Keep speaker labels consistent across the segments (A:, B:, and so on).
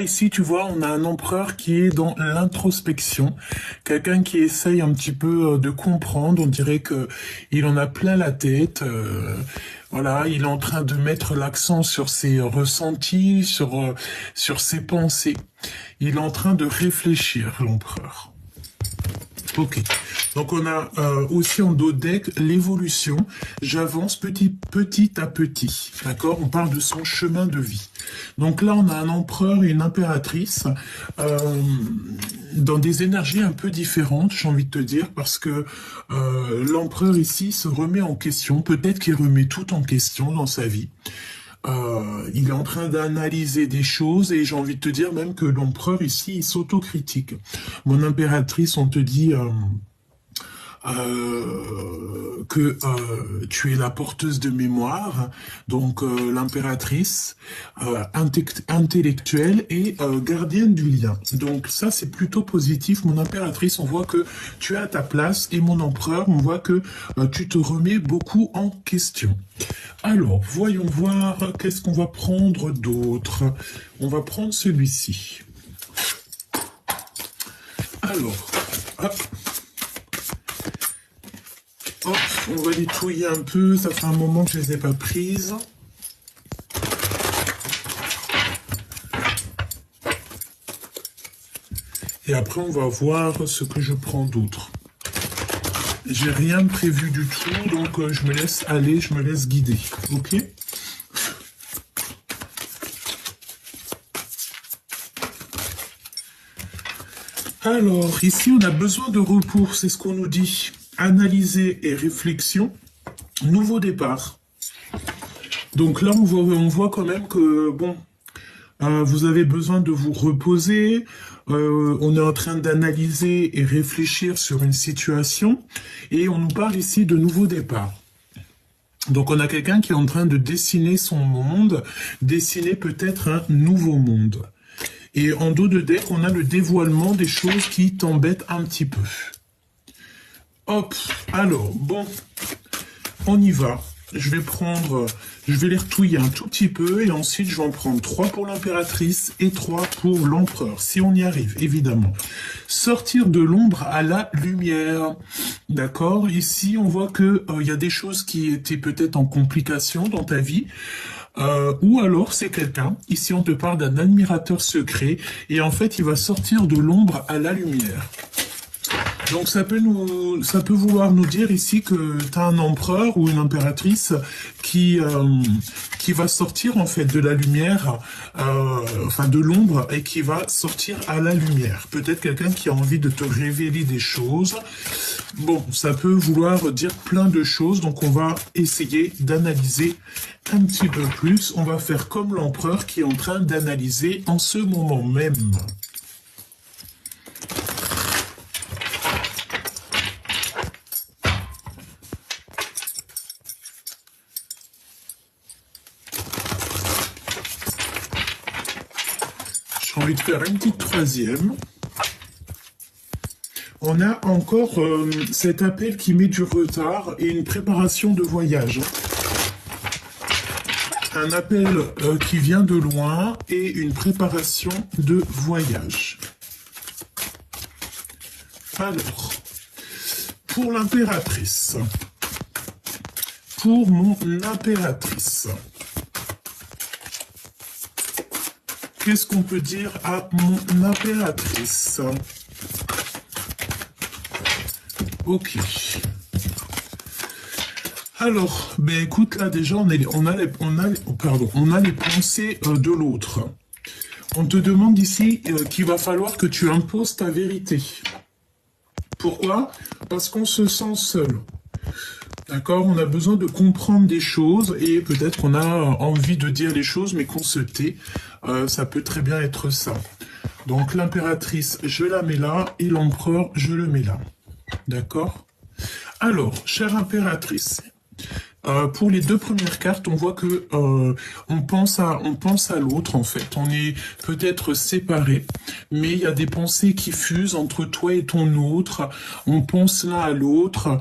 A: Ici, tu vois, on a un empereur qui est dans l'introspection, quelqu'un qui essaye un petit peu de comprendre. On dirait que il en a plein la tête. Voilà, il est en train de mettre l'accent sur ses ressentis, sur ses pensées. Il est en train de réfléchir, l'empereur. Ok. Donc on a aussi en dos de deck l'évolution. J'avance petit à petit. D'accord. On parle de son chemin de vie. Donc là on a un empereur et une impératrice dans des énergies un peu différentes, j'ai envie de te dire, parce que l'empereur ici se remet en question. Peut-être qu'il remet tout en question dans sa vie. Il est en train d'analyser des choses et j'ai envie de te dire même que l'empereur ici, il s'autocritique. Mon impératrice, on te dit que tu es la porteuse de mémoire, donc l'impératrice intellectuelle et gardienne du lien. Donc ça c'est plutôt positif. Mon impératrice, on voit que tu es à ta place et mon empereur, on voit que tu te remets beaucoup en question. Alors, voyons voir qu'est-ce qu'on va prendre d'autre. On va prendre celui-ci. Alors, hop. Hop, on va les touiller un peu, ça fait un moment que je les ai pas prises. Et après, on va voir ce que je prends d'autre. J'ai rien prévu du tout, donc je me laisse aller, je me laisse guider. Ok ? Alors, ici, on a besoin de repos, c'est ce qu'on nous dit. Analyser et réflexion, nouveau départ. Donc là, on voit quand même que, bon, vous avez besoin de vous reposer. On est en train d'analyser et réfléchir sur une situation. Et on nous parle ici de nouveau départ. Donc on a quelqu'un qui est en train de dessiner son monde, dessiner peut-être un nouveau monde. Et en dos de deck, on a le dévoilement des choses qui t'embêtent un petit peu. Hop, alors, bon, on y va. Je vais les retouiller un tout petit peu et ensuite je vais en prendre 3 pour l'impératrice et 3 pour l'empereur, si on y arrive, évidemment. Sortir de l'ombre à la lumière, d'accord? Ici, on voit que il y a des choses qui étaient peut-être en complication dans ta vie, ou alors c'est quelqu'un, ici on te parle d'un admirateur secret, et en fait il va sortir de l'ombre à la lumière. Donc ça peut vouloir nous dire ici que tu as un empereur ou une impératrice qui va sortir en fait de la lumière, enfin de l'ombre, et qui va sortir à la lumière. Peut-être quelqu'un qui a envie de te révéler des choses. Bon, ça peut vouloir dire plein de choses, donc on va essayer d'analyser un petit peu plus. On va faire comme l'empereur qui est en train d'analyser en ce moment même. J'ai envie de faire une petite troisième. On a encore cet appel qui met du retard et une préparation de voyage. Un appel qui vient de loin et une préparation de voyage. Alors, pour l'impératrice, pour mon impératrice, qu'est-ce qu'on peut dire à mon impératrice? Ok. Alors, ben écoute, là déjà, on a les pensées de l'autre. On te demande ici qu'il va falloir que tu imposes ta vérité. Pourquoi? Parce qu'on se sent seul. D'accord? On a besoin de comprendre des choses et peut-être qu'on a envie de dire les choses mais qu'on se tait. Ça peut très bien être ça. Donc l'impératrice, je la mets là et l'empereur, je le mets là. D'accord? Alors, chère impératrice, Pour les deux premières cartes, on voit que on pense à l'autre en fait. On est peut-être séparés, mais il y a des pensées qui fusent entre toi et ton autre. On pense l'un à l'autre,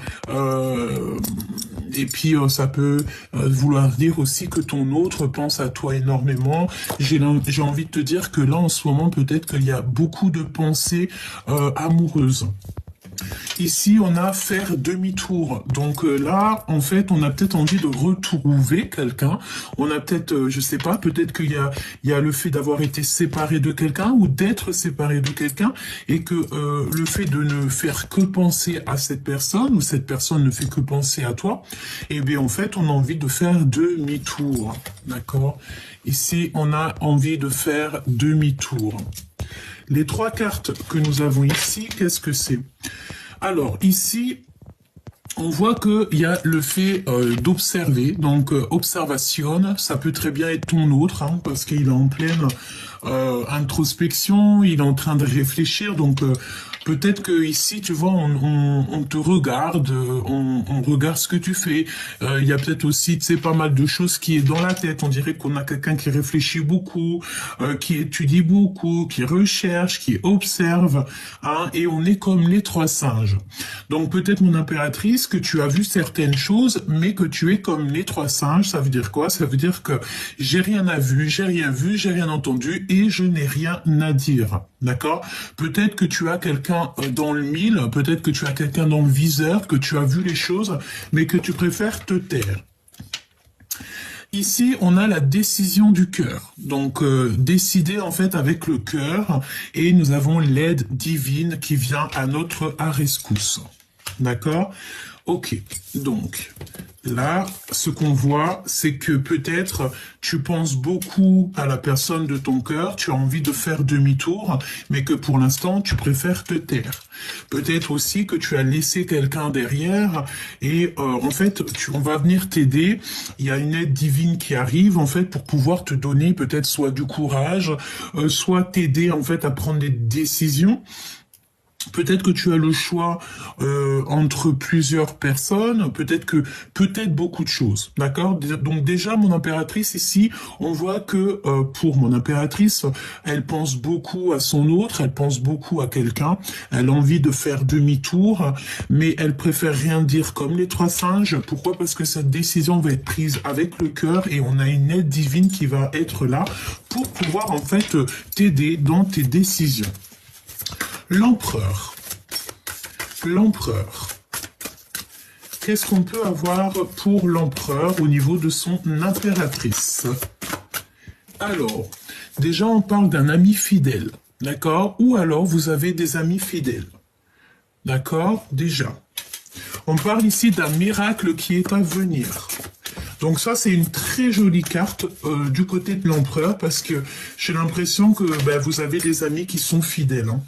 A: et puis ça peut vouloir dire aussi que ton autre pense à toi énormément. J'ai envie de te dire que là en ce moment, peut-être qu'il y a beaucoup de pensées amoureuses. Ici, on a faire demi-tour. Donc là, en fait, on a peut-être envie de retrouver quelqu'un. On a peut-être, je sais pas, peut-être il y a le fait d'avoir été séparé de quelqu'un ou d'être séparé de quelqu'un et que le fait de ne faire que penser à cette personne ou cette personne ne fait que penser à toi, eh bien, en fait, on a envie de faire demi-tour. D'accord? Ici, on a envie de faire demi-tour. Les trois cartes que nous avons ici, qu'est-ce que c'est? Alors, ici, on voit qu'il y a le fait d'observer. Donc, observation, ça peut très bien être ton autre, hein, parce qu'il est en pleine introspection, il est en train de réfléchir. Donc, peut-être que ici, tu vois, on te regarde, on regarde ce que tu fais. Il y a peut-être aussi, tu sais, pas mal de choses qui est dans la tête. On dirait qu'on a quelqu'un qui réfléchit beaucoup, qui étudie beaucoup, qui recherche, qui observe, hein, et on est comme les trois singes. Donc peut-être, mon impératrice, que tu as vu certaines choses, mais que tu es comme les trois singes. Ça veut dire quoi? Ça veut dire que j'ai rien vu, j'ai rien entendu, et je n'ai rien à dire. D'accord? Peut-être que tu as quelqu'un dans le mille, peut-être que tu as quelqu'un dans le viseur, que tu as vu les choses, mais que tu préfères te taire. Ici, on a la décision du cœur. Donc, décider en fait avec le cœur, et nous avons l'aide divine qui vient à notre rescousse. D'accord? Ok, donc là, ce qu'on voit, c'est que peut-être tu penses beaucoup à la personne de ton cœur, tu as envie de faire demi-tour, mais que pour l'instant, tu préfères te taire. Peut-être aussi que tu as laissé quelqu'un derrière et en fait, on va venir t'aider. Il y a une aide divine qui arrive en fait pour pouvoir te donner peut-être soit du courage, soit t'aider en fait à prendre des décisions. Peut-être que tu as le choix entre plusieurs personnes, peut-être beaucoup de choses, d'accord? Donc déjà, mon impératrice ici, on voit que pour mon impératrice, elle pense beaucoup à son autre, elle pense beaucoup à quelqu'un, elle a envie de faire demi-tour, mais elle préfère rien dire comme les trois singes. Pourquoi? Parce que cette décision va être prise avec le cœur et on a une aide divine qui va être là pour pouvoir en fait t'aider dans tes décisions. L'empereur. L'empereur. Qu'est-ce qu'on peut avoir pour l'empereur au niveau de son impératrice? Alors, déjà on parle d'un ami fidèle, d'accord? Ou alors vous avez des amis fidèles, d'accord? Déjà. On parle ici d'un miracle qui est à venir. Donc ça, c'est une très jolie carte du côté de l'empereur parce que j'ai l'impression que vous avez des amis qui sont fidèles. Hein.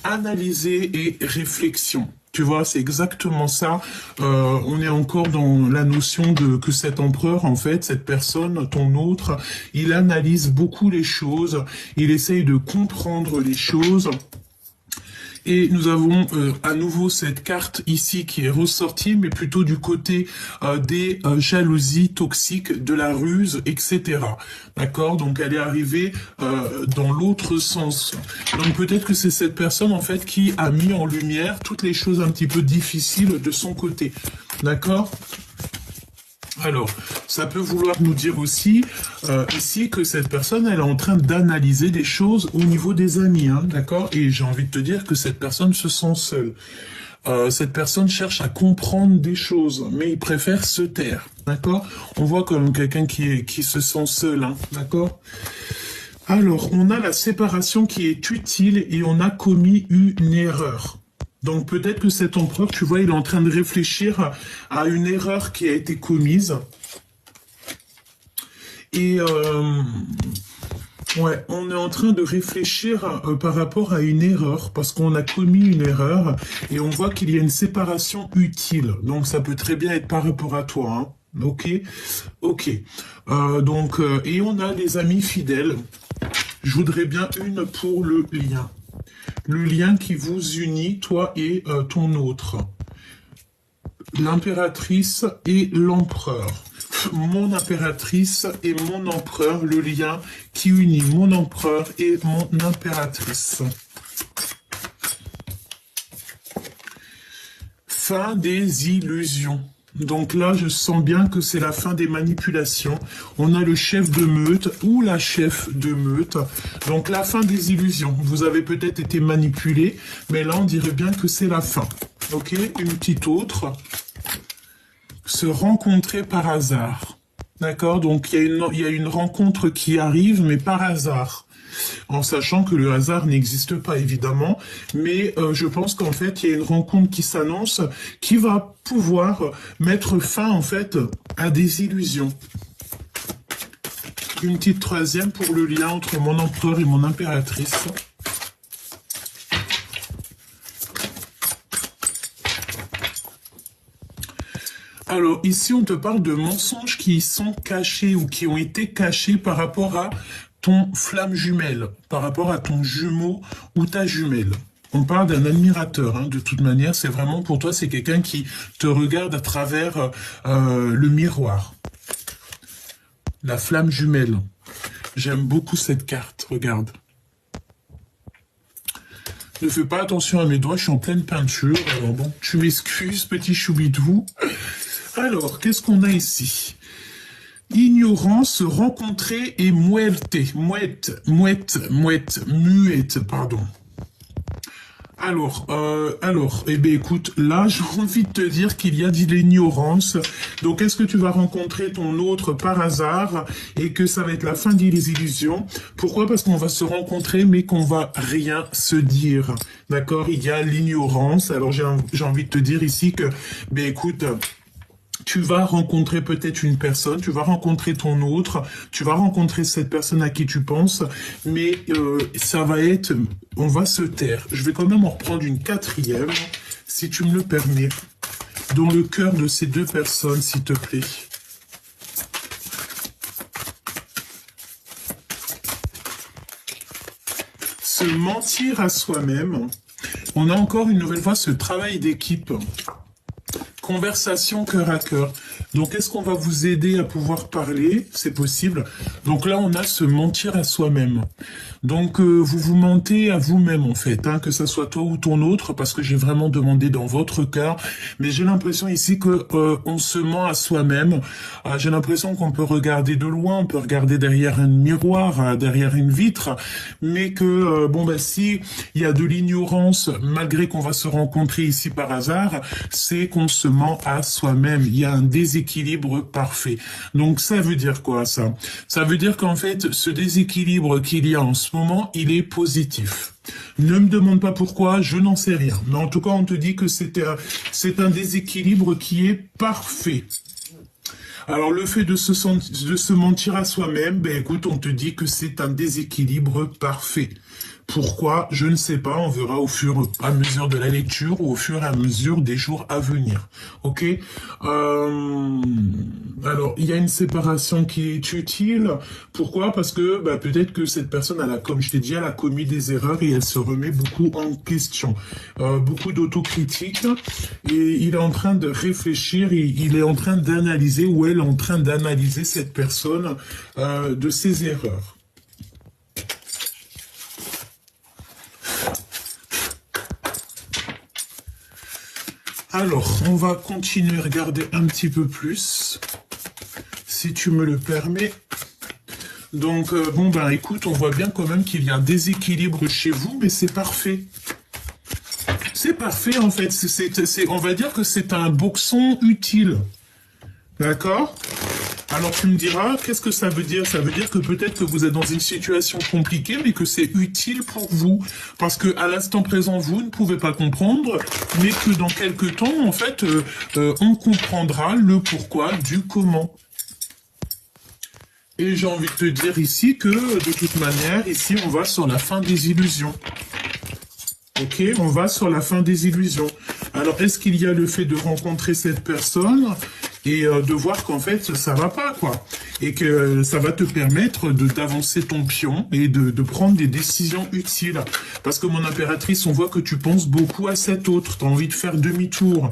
A: Analyser et réflexion. Tu vois, c'est exactement ça. On est encore dans la notion de que cet empereur, en fait, cette personne, ton autre, il analyse beaucoup les choses, il essaye de comprendre les choses. Et nous avons à nouveau cette carte ici qui est ressortie, mais plutôt du côté des jalousies toxiques, de la ruse, etc. D'accord? Donc elle est arrivée dans l'autre sens. Donc peut-être que c'est cette personne en fait qui a mis en lumière toutes les choses un petit peu difficiles de son côté. D'accord? Alors, ça peut vouloir nous dire aussi ici que cette personne, elle est en train d'analyser des choses au niveau des amis, hein, d'accord? Et j'ai envie de te dire que cette personne se sent seule. Cette personne cherche à comprendre des choses, mais il préfère se taire, d'accord? On voit comme quelqu'un qui se sent seul, hein, d'accord? Alors, on a la séparation qui est utile et on a commis une erreur. Donc peut-être que cet empereur, tu vois, il est en train de réfléchir à une erreur qui a été commise. Et ouais, on est en train de réfléchir par rapport à une erreur, parce qu'on a commis une erreur, et on voit qu'il y a une séparation utile. Donc ça peut très bien être par rapport à toi, hein. Ok, ok. Donc, et on a les amis fidèles. Je voudrais bien une pour le lien. Le lien qui vous unit, toi et ton autre. l'impératrice et l'empereur. Mon impératrice et mon empereur, le lien qui unit mon empereur et mon impératrice. Fin des illusions. Donc là, je sens bien que c'est la fin des manipulations. On a le chef de meute ou la chef de meute. Donc la fin des illusions. Vous avez peut-être été manipulé, mais là, on dirait bien que c'est la fin. Ok, une petite autre. Se rencontrer par hasard. D'accord, donc il y a une rencontre qui arrive, mais par hasard. En sachant que le hasard n'existe pas, évidemment, mais je pense qu'en fait, il y a une rencontre qui s'annonce qui va pouvoir mettre fin, en fait, à des illusions. Une petite troisième pour le lien entre mon empereur et mon impératrice. Alors, ici, on te parle de mensonges qui sont cachés ou qui ont été cachés par rapport à ton flamme jumelle, par rapport à ton jumeau ou ta jumelle. On parle d'un admirateur, hein, de toute manière, c'est vraiment pour toi, c'est quelqu'un qui te regarde à travers le miroir. La flamme jumelle. J'aime beaucoup cette carte, regarde. Ne fais pas attention à mes doigts, je suis en pleine peinture. Alors bon, tu m'excuses, petit choubidou. Alors, qu'est-ce qu'on a ici? Ignorance, rencontrer et muerte, pardon. Alors, eh bien, écoute, là, j'ai envie de te dire qu'il y a de l'ignorance. Donc, est-ce que tu vas rencontrer ton autre par hasard et que ça va être la fin des illusions? Pourquoi? Parce qu'on va se rencontrer, mais qu'on va rien se dire. D'accord? Il y a l'ignorance. Alors, j'ai envie de te dire ici que, ben, écoute, tu vas rencontrer peut-être une personne, tu vas rencontrer ton autre, tu vas rencontrer cette personne à qui tu penses, mais ça va être, on va se taire. Je vais quand même en reprendre une quatrième, si tu me le permets, dans le cœur de ces deux personnes, s'il te plaît. Se mentir à soi-même. On a encore une nouvelle fois ce travail d'équipe. Conversation cœur à cœur. Donc, est-ce qu'on va vous aider à pouvoir parler? C'est possible. Donc là, on a se mentir à soi-même. Donc, vous vous mentez à vous-même, en fait, hein, que ça soit toi ou ton autre, parce que j'ai vraiment demandé dans votre cœur. Mais j'ai l'impression ici que on se ment à soi-même. J'ai l'impression qu'on peut regarder de loin, on peut regarder derrière un miroir, derrière une vitre, mais que, bon, bah, si il y a de l'ignorance, malgré qu'on va se rencontrer ici par hasard, c'est qu'on se ment à soi-même. Il y a un déséquilibre parfait. Donc, ça veut dire quoi, ça? Ça veut dire qu'en fait, ce déséquilibre qu'il y a en ce moment, il est positif. Ne me demande pas pourquoi, je n'en sais rien. Mais en tout cas, on te dit que c'est un déséquilibre qui est parfait. Alors, le fait de se mentir à soi-même, ben écoute, on te dit que c'est un déséquilibre parfait. Pourquoi? Je ne sais pas, on verra au fur et à mesure de la lecture ou au fur et à mesure des jours à venir. Ok? Alors, il y a une séparation qui est utile. Pourquoi? Parce que bah, peut-être que cette personne, comme je t'ai dit, elle a commis des erreurs et elle se remet beaucoup en question. Beaucoup d'autocritique. Et il est en train de réfléchir, il est en train d'analyser, ou elle est en train d'analyser cette personne de ses erreurs. Alors, on va continuer à regarder un petit peu plus, si tu me le permets. Donc, bon, ben écoute, on voit bien quand même qu'il y a un déséquilibre chez vous, mais c'est parfait. C'est parfait, en fait. On va dire que c'est un boxon utile. D'accord ? Alors tu me diras, qu'est-ce que ça veut dire? Ça veut dire que peut-être que vous êtes dans une situation compliquée, mais que c'est utile pour vous. Parce que à l'instant présent, vous ne pouvez pas comprendre, mais que dans quelques temps, en fait, on comprendra le pourquoi du comment. Et j'ai envie de te dire ici que, de toute manière, ici, on va sur la fin des illusions. Ok, on va sur la fin des illusions. Alors, est-ce qu'il y a le fait de rencontrer cette personne et de voir qu'en fait, ça va pas, quoi. Et que ça va te permettre d'avancer ton pion et de prendre des décisions utiles. Parce que mon impératrice, on voit que tu penses beaucoup à cet autre. Tu as envie de faire demi-tour.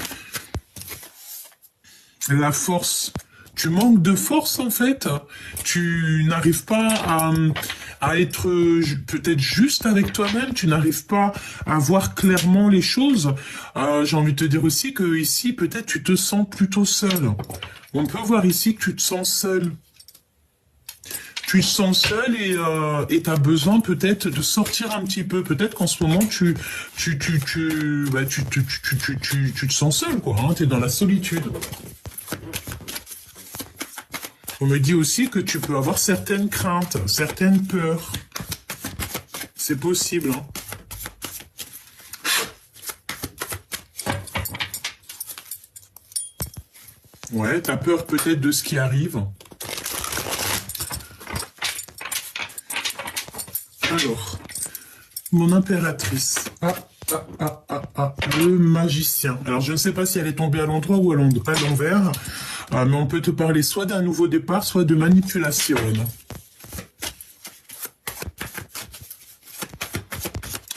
A: la force. Tu manques de force en fait. Tu n'arrives pas à être peut-être juste avec toi-même. Tu n'arrives pas à voir clairement les choses. J'ai envie de te dire aussi que ici, peut-être tu te sens plutôt seul. On peut voir ici que tu te sens seul. Tu te sens seul et tu as besoin peut-être de sortir un petit peu. Peut-être qu'en ce moment, tu te sens seul, quoi. Hein, tu es dans la solitude. On me dit aussi que tu peux avoir certaines craintes, certaines peurs. C'est possible, hein. Ouais, t'as peur peut-être de ce qui arrive. Alors, mon impératrice. Le magicien. Alors, je ne sais pas si elle est tombée à l'endroit ou à l'envers, mais on peut te parler soit d'un nouveau départ, soit de manipulation.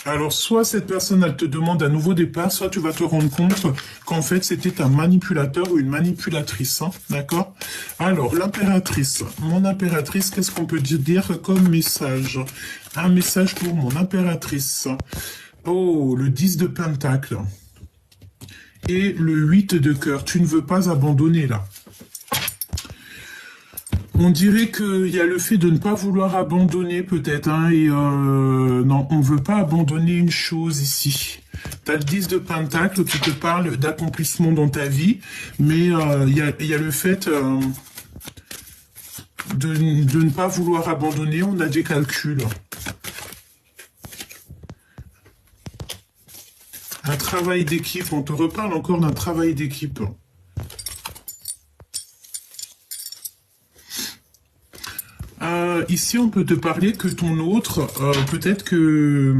A: Alors, soit cette personne, elle te demande un nouveau départ, soit tu vas te rendre compte qu'en fait, c'était un manipulateur ou une manipulatrice, hein, d'accord? Alors, l'impératrice. Mon impératrice, qu'est-ce qu'on peut dire comme message? Un message pour mon impératrice. Oh, le 10 de pentacle. Et le 8 de cœur. Tu ne veux pas abandonner, là. On dirait qu'il y a le fait de ne pas vouloir abandonner peut-être, hein, et non, on ne veut pas abandonner une chose ici. Tu as le 10 de pentacle qui te parle d'accomplissement dans ta vie, mais il y a le fait de ne pas vouloir abandonner, on a des calculs. Un travail d'équipe, on te reparle encore d'un travail d'équipe. Ici, on peut te parler que ton autre, peut-être que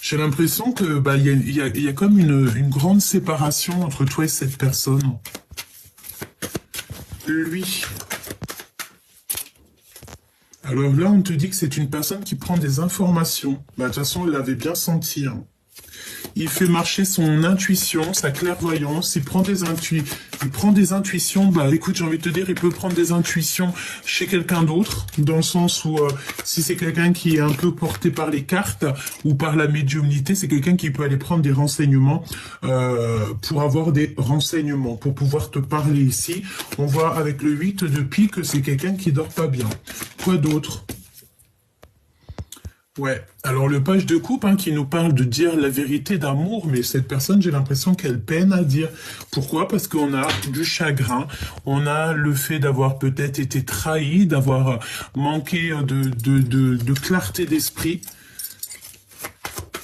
A: j'ai l'impression que il y a comme une grande séparation entre toi et cette personne. Lui. Alors là, on te dit que c'est une personne qui prend des informations. Bah, de toute façon, il l'avait bien senti. Hein. Il fait marcher son intuition, sa clairvoyance, il prend des intuitions, bah écoute, j'ai envie de te dire, il peut prendre des intuitions chez quelqu'un d'autre, dans le sens où si c'est quelqu'un qui est un peu porté par les cartes ou par la médiumnité, c'est quelqu'un qui peut aller prendre des renseignements pour avoir des renseignements, pour pouvoir te parler ici. On voit avec le 8 de pique que c'est quelqu'un qui dort pas bien. Quoi d'autre ? Ouais, alors le page de coupe qui nous parle de dire la vérité d'amour, mais cette personne, j'ai l'impression qu'elle peine à dire. Pourquoi? Parce qu'on a du chagrin, on a le fait d'avoir peut-être été trahi, d'avoir manqué de clarté d'esprit.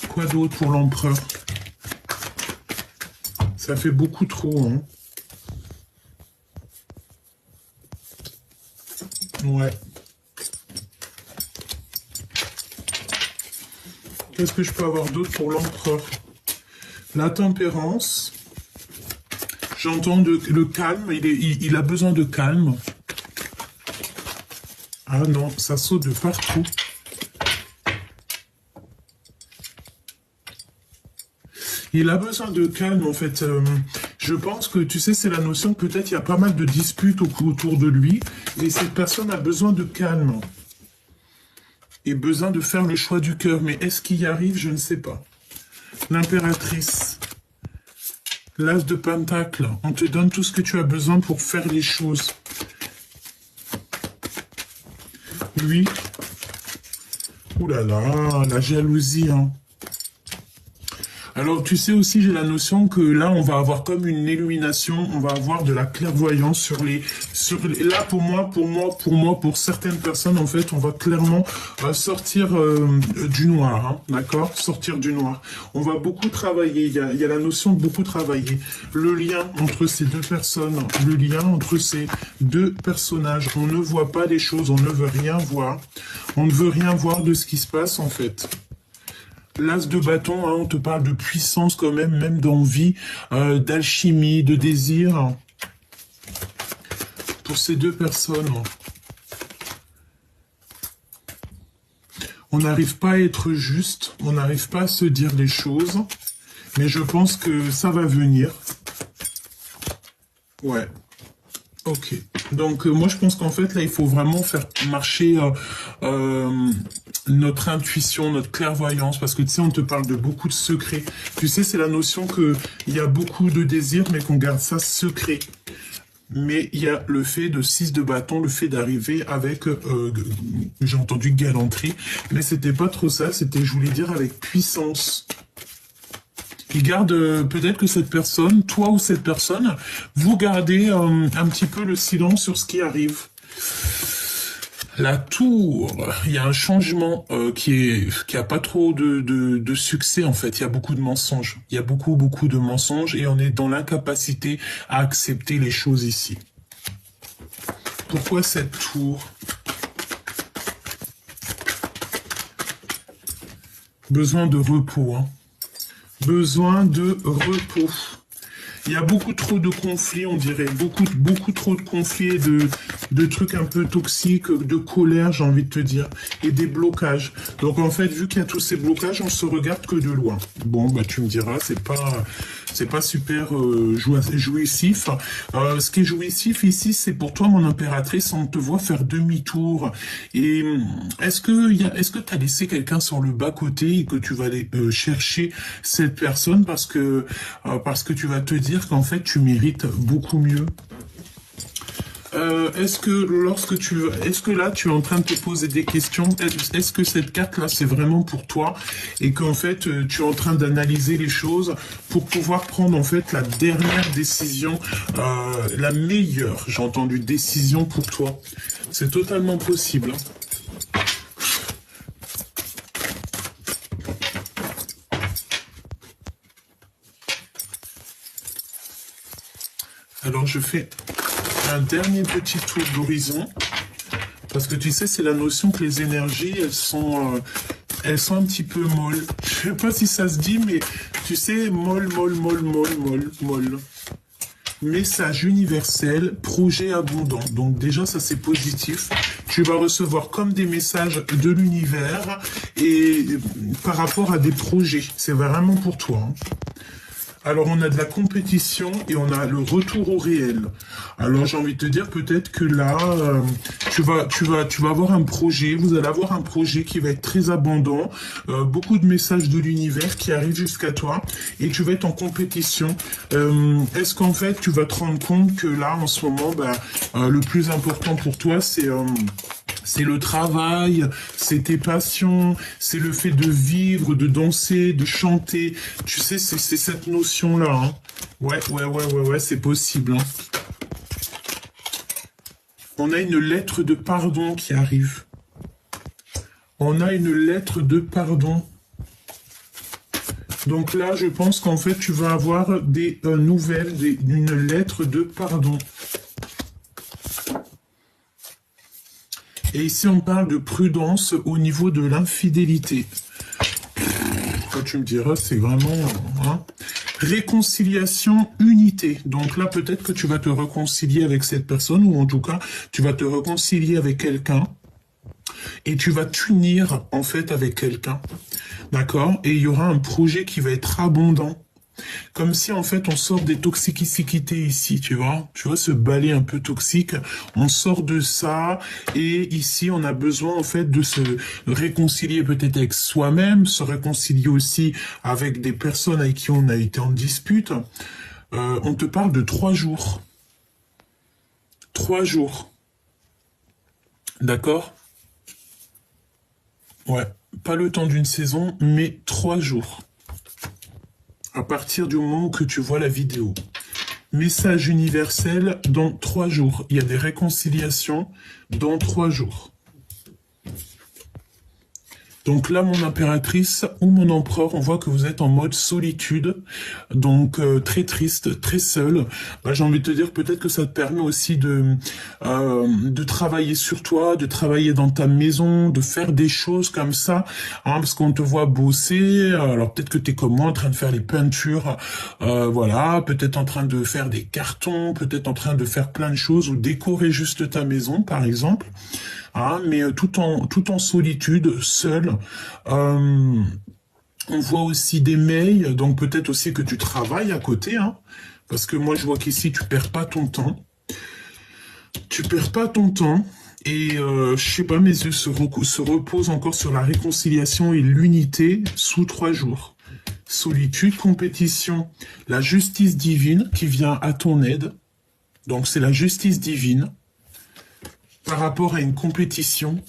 A: Quoi d'autre pour l'empereur? Ça fait beaucoup trop, hein. Ouais. Qu'est-ce que je peux avoir d'autre pour l'empereur? La tempérance. J'entends le calme. Il a besoin de calme. Ah non, ça saute de partout. Il a besoin de calme, en fait. Je pense que, tu sais, c'est la notion que peut-être il y a pas mal de disputes autour de lui. Et cette personne a besoin de calme. Et besoin de faire le choix du cœur. Mais est-ce qu'il y arrive? Je ne sais pas. L'impératrice. L'as de pentacle. On te donne tout ce que tu as besoin pour faire les choses. Lui. Ouh là là, la jalousie, hein. Alors, tu sais aussi, j'ai la notion que là, on va avoir comme une illumination, on va avoir de la clairvoyance sur les... Là, pour certaines personnes, en fait, on va clairement sortir du noir, hein, d'accord? Sortir du noir. On va beaucoup travailler, il y a la notion de beaucoup travailler. Le lien entre ces deux personnes, le lien entre ces deux personnages. On ne voit pas les choses, on ne veut rien voir. On ne veut rien voir de ce qui se passe, en fait. L'as de bâton, hein, on te parle de puissance quand même d'envie, d'alchimie, de désir. Pour ces deux personnes. On n'arrive pas à être juste, on n'arrive pas à se dire les choses, mais je pense que ça va venir. Ouais. Ok. Donc moi je pense qu'en fait là il faut vraiment faire marcher notre intuition, notre clairvoyance, parce que tu sais on te parle de beaucoup de secrets. Tu sais c'est la notion que il y a beaucoup de désirs mais qu'on garde ça secret. Mais il y a le fait de 6 de bâton, le fait d'arriver avec, j'ai entendu galanterie, mais c'était pas trop ça, c'était, je voulais dire, avec puissance. Il garde, peut-être que cette personne, toi ou cette personne, vous gardez un petit peu le silence sur ce qui arrive. La tour, il y a un changement qui a pas trop de succès en fait. Il y a beaucoup de mensonges. Il y a beaucoup de mensonges et on est dans l'incapacité à accepter les choses ici. Pourquoi cette tour? Besoin de repos, hein. Besoin de repos. Il y a beaucoup trop de conflits, on dirait. Beaucoup trop de conflits et de trucs un peu toxiques, de colère, j'ai envie de te dire. Et des blocages. Donc, en fait, vu qu'il y a tous ces blocages, on se regarde que de loin. Bon, bah, tu me diras, c'est pas super jouissif. Ce qui est jouissif ici, c'est pour toi, mon impératrice, on te voit faire demi-tour. Et est-ce que t'as laissé quelqu'un sur le bas-côté et que tu vas aller chercher cette personne parce que tu vas te dire qu'en fait, tu mérites beaucoup mieux? Est-ce que là tu es en train de te poser des questions? Est-ce que cette carte-là c'est vraiment pour toi et qu'en fait tu es en train d'analyser les choses pour pouvoir prendre en fait la dernière décision, la meilleure, j'ai entendu, décision pour toi? C'est totalement possible, hein. Alors je fais un dernier petit tour d'horizon, parce que tu sais, c'est la notion que les énergies, elles sont un petit peu molles. Je sais pas si ça se dit, mais tu sais, molle. Message universel, projet abondant. Donc déjà, ça c'est positif. Tu vas recevoir comme des messages de l'univers et par rapport à des projets. C'est vraiment pour toi, hein. Alors, on a de la compétition et on a le retour au réel. Alors, j'ai envie de te dire peut-être que là, tu vas avoir un projet. Vous allez avoir un projet qui va être très abondant. Beaucoup de messages de l'univers qui arrivent jusqu'à toi et tu vas être en compétition. Est-ce qu'en fait, tu vas te rendre compte que là, en ce moment, le plus important pour toi, c'est le travail, c'est tes passions, c'est le fait de vivre, de danser, de chanter. Tu sais, c'est cette notion-là, hein. Ouais, c'est possible, hein. On a une lettre de pardon qui arrive. On a une lettre de pardon. Donc là, je pense qu'en fait, tu vas avoir des nouvelles, une lettre de pardon. Et ici, on parle de prudence au niveau de l'infidélité. Quand tu me diras, c'est vraiment... hein. Réconciliation, unité. Donc là, peut-être que tu vas te réconcilier avec cette personne, ou en tout cas, tu vas te réconcilier avec quelqu'un, et tu vas t'unir, en fait, avec quelqu'un. D'accord? Et il y aura un projet qui va être abondant. Comme si en fait on sort des toxicités ici, tu vois ce balai un peu toxique, on sort de ça et ici on a besoin en fait de se réconcilier peut-être avec soi-même, se réconcilier aussi avec des personnes avec qui on a été en dispute. On te parle de 3 jours. 3 jours. D'accord? Ouais, pas le temps d'une saison, mais 3 jours. À partir du moment où tu vois la vidéo. Message universel dans 3 jours. Il y a des réconciliations dans 3 jours. Donc là, mon impératrice ou mon empereur, on voit que vous êtes en mode solitude, donc très triste, très seul. J'ai envie de te dire peut-être que ça te permet aussi de travailler sur toi, de travailler dans ta maison, de faire des choses comme ça, hein, parce qu'on te voit bosser. Alors peut-être que tu es comme moi en train de faire les peintures, voilà, peut-être en train de faire des cartons, peut-être en train de faire plein de choses ou décorer juste ta maison, par exemple. Ah, mais tout en solitude, seul. On voit aussi des mails, donc peut-être aussi que tu travailles à côté, hein. Parce que moi, je vois qu'ici, tu perds pas ton temps. Tu perds pas ton temps. Et je sais pas, mes yeux se reposent encore sur la réconciliation et l'unité sous 3 jours. Solitude, compétition, la justice divine qui vient à ton aide. Donc c'est la justice divine par rapport à une compétition.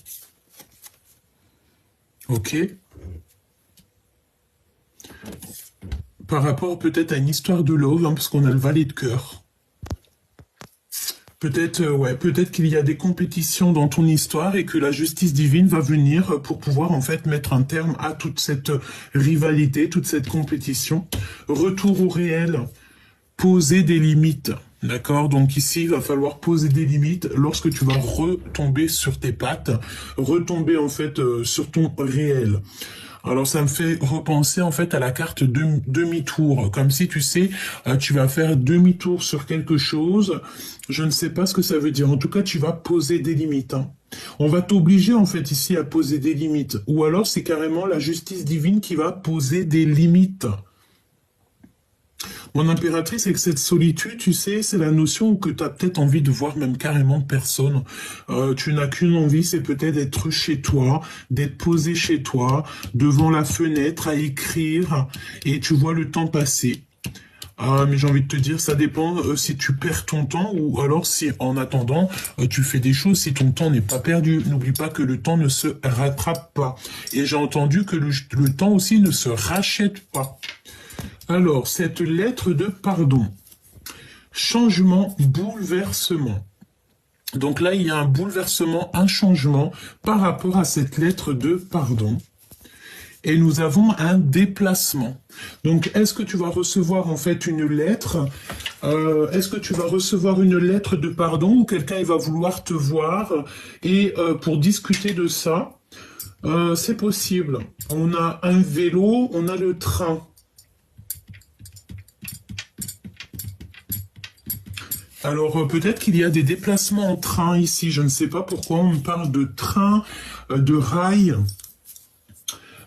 A: Ok. Par rapport peut-être à une histoire de love, hein, parce qu'on a le valet de cœur. Peut-être ouais, peut-être qu'il y a des compétitions dans ton histoire et que la justice divine va venir pour pouvoir en fait mettre un terme à toute cette rivalité, toute cette compétition. Retour au réel, poser des limites. D'accord? Donc ici, il va falloir poser des limites lorsque tu vas retomber sur tes pattes, retomber en fait sur ton réel. Alors ça me fait repenser en fait à la carte de demi-tour, comme si tu sais, tu vas faire demi-tour sur quelque chose, je ne sais pas ce que ça veut dire, en tout cas tu vas poser des limites. Hein. On va t'obliger en fait ici à poser des limites, ou alors c'est carrément la justice divine qui va poser des limites. Mon impératrice, avec cette solitude, tu sais, c'est la notion que tu as peut-être envie de voir même carrément personne. Tu n'as qu'une envie, c'est peut-être d'être chez toi, d'être posé chez toi, devant la fenêtre, à écrire, et tu vois le temps passer. Mais j'ai envie de te dire, ça dépend si tu perds ton temps ou alors si, en attendant, tu fais des choses si ton temps n'est pas perdu. N'oublie pas que le temps ne se rattrape pas. Et j'ai entendu que le temps aussi ne se rachète pas. Alors, cette lettre de pardon, changement, bouleversement. Donc là, il y a un bouleversement, un changement par rapport à cette lettre de pardon. Et nous avons un déplacement. Donc, est-ce que tu vas recevoir en fait une lettre est-ce que tu vas recevoir une lettre de pardon ou quelqu'un il va vouloir te voir et pour discuter de ça, c'est possible. On a un vélo, on a le train. Alors, peut-être qu'il y a des déplacements en train ici. Je ne sais pas pourquoi on parle de train, de rail,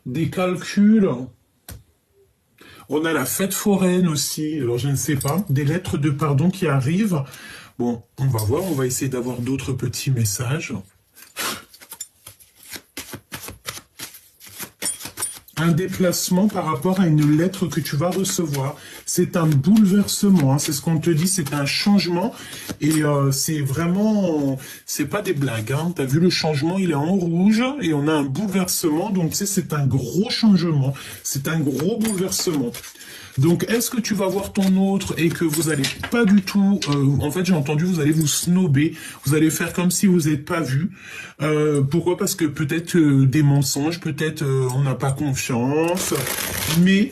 A: des calculs. On a la fête foraine aussi. Alors, je ne sais pas. Des lettres de pardon qui arrivent. Bon, on va voir. On va essayer d'avoir d'autres petits messages. Un déplacement par rapport à une lettre que tu vas recevoir. C'est un bouleversement, hein, c'est ce qu'on te dit, c'est un changement. Et c'est vraiment, c'est pas des blagues. Hein. Tu as vu le changement, il est en rouge et on a un bouleversement. Donc tu sais, c'est un gros changement, c'est un gros bouleversement. Donc, est-ce que tu vas voir ton autre et que vous allez pas du tout... en fait, j'ai entendu, vous allez vous snober. Vous allez faire comme si vous n'êtes pas vu. Pourquoi? Parce que peut-être des mensonges, peut-être on n'a pas confiance. Mais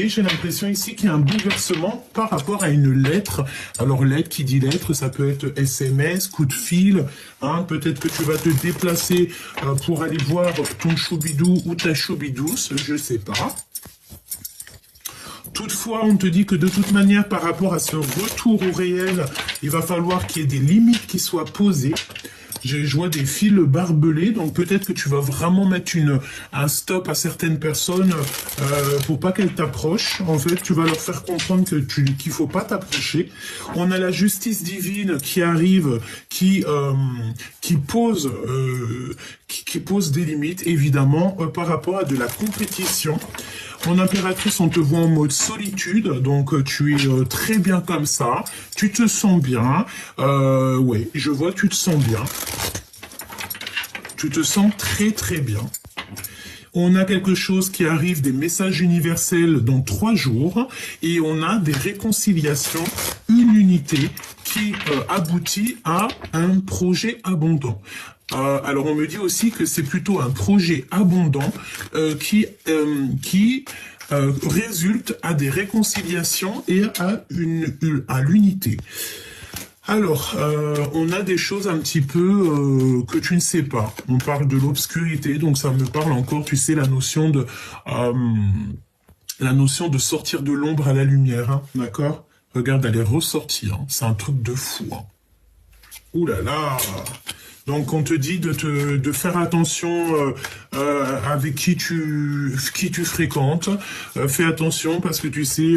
A: j'ai l'impression ici qu'il y a un bouleversement par rapport à une lettre. Alors, lettre, qui dit lettre, ça peut être SMS, coup de fil. Hein, peut-être que tu vas te déplacer pour aller voir ton choubidou ou ta choubidouce, je sais pas. Toutefois, on te dit que de toute manière, par rapport à ce retour au réel, il va falloir qu'il y ait des limites qui soient posées. Je vois des fils barbelés, donc peut-être que tu vas vraiment mettre un stop à certaines personnes pour pas qu'elles t'approchent. En fait, tu vas leur faire comprendre qu'il faut pas t'approcher. On a la justice divine qui arrive, qui pose des limites, évidemment, par rapport à de la compétition. Mon impératrice, on te voit en mode solitude, donc tu es très bien comme ça, tu te sens bien, ouais, je vois que tu te sens bien, tu te sens très très bien. On a quelque chose qui arrive, des messages universels dans 3 jours, et on a des réconciliations, une unité qui aboutit à un projet abondant. Alors on me dit aussi que c'est plutôt un projet abondant qui résulte à des réconciliations et à l'unité. Alors, on a des choses un petit peu que tu ne sais pas. On parle de l'obscurité, donc ça me parle encore, tu sais, la notion de sortir de l'ombre à la lumière, hein, d'accord? Regarde, elle est ressortie, hein, c'est un truc de fou. Hein. Ouh là là, Donc on te dit de faire attention avec qui tu fréquentes. Fais attention parce que tu sais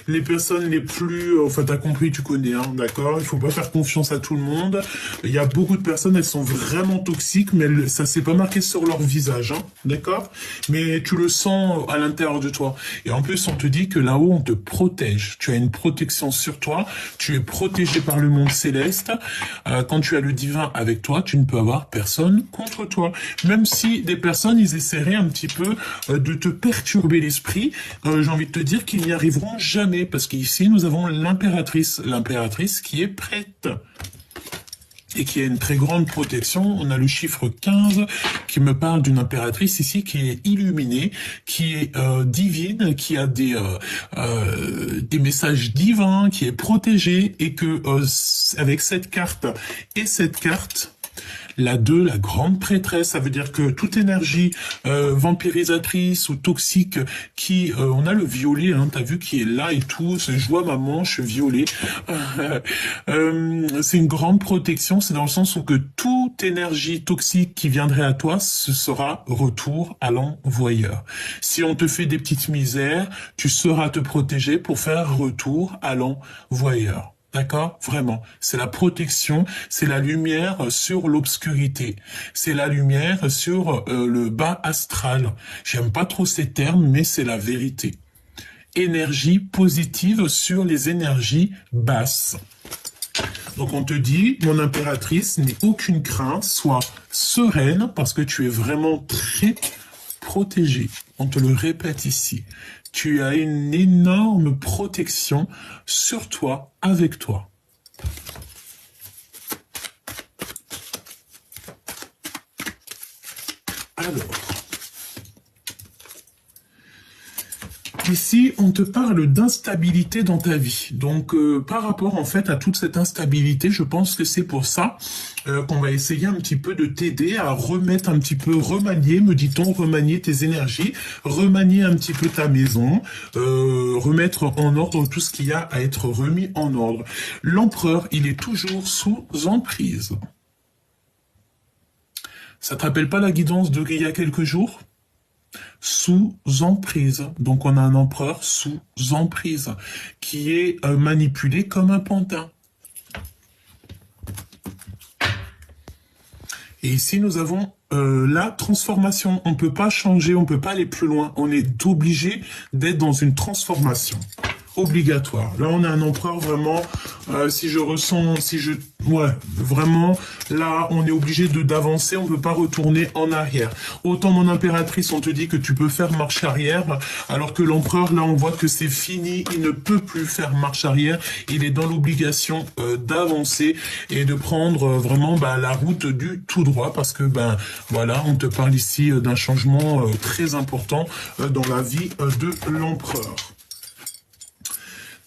A: les personnes les plus, enfin t'as compris, tu connais, hein, d'accord. Il faut pas faire confiance à tout le monde. Il y a beaucoup de personnes, elles sont vraiment toxiques, mais ça s'est pas marqué sur leur visage, hein, d'accord. Mais tu le sens à l'intérieur de toi. Et en plus on te dit que là-haut on te protège. Tu as une protection sur toi. Tu es protégé par le monde céleste. Quand tu as le divin avec toi, tu ne peux avoir personne contre toi. Même si des personnes, ils essaieraient un petit peu de te perturber l'esprit, j'ai envie de te dire qu'ils n'y arriveront jamais. Parce qu'ici, nous avons l'impératrice. L'impératrice qui est prête. Et qui a une très grande protection. On a le chiffre 15 qui me parle d'une impératrice ici qui est illuminée, qui est divine, qui a des messages divins, qui est protégée et que avec cette carte et cette carte, la 2, la grande prêtresse, ça veut dire que toute énergie vampirisatrice ou toxique qui... on a le violet, hein, t'as vu, qui est là et tout, je vois ma manche violet. C'est une grande protection, c'est dans le sens où que toute énergie toxique qui viendrait à toi, ce sera retour à l'envoyeur. Si on te fait des petites misères, tu sauras te protéger pour faire retour à l'envoyeur. D'accord? Vraiment. C'est la protection, c'est la lumière sur l'obscurité. C'est la lumière sur le bas astral. J'aime pas trop ces termes, mais c'est la vérité. Énergie positive sur les énergies basses. Donc on te dit, mon impératrice, n'aie aucune crainte, sois sereine, parce que tu es vraiment très protégée. On te le répète ici. Tu as une énorme protection sur toi, avec toi. Alors, ici, on te parle d'instabilité dans ta vie. Donc, par rapport, en fait, à toute cette instabilité, je pense que c'est pour ça qu'on va essayer un petit peu de t'aider à remettre un petit peu, remanier, me dit-on, remanier tes énergies, remanier un petit peu ta maison, remettre en ordre tout ce qu'il y a à être remis en ordre. L'empereur, il est toujours sous emprise. Ça te rappelle pas la guidance d'il y a quelques jours ? Sous emprise. Donc on a un empereur sous emprise qui est manipulé comme un pantin. Et ici nous avons la transformation. On ne peut pas changer, on ne peut pas aller plus loin. On est obligé d'être dans une transformation. Obligatoire. Là, on a un empereur vraiment, ouais, vraiment, là, on est obligé d'avancer, on peut pas retourner en arrière. Autant mon impératrice, on te dit que tu peux faire marche arrière, alors que l'empereur, là, on voit que c'est fini, il ne peut plus faire marche arrière, il est dans l'obligation d'avancer et de prendre vraiment la route du tout droit, parce que, voilà, on te parle ici d'un changement très important dans la vie de l'empereur.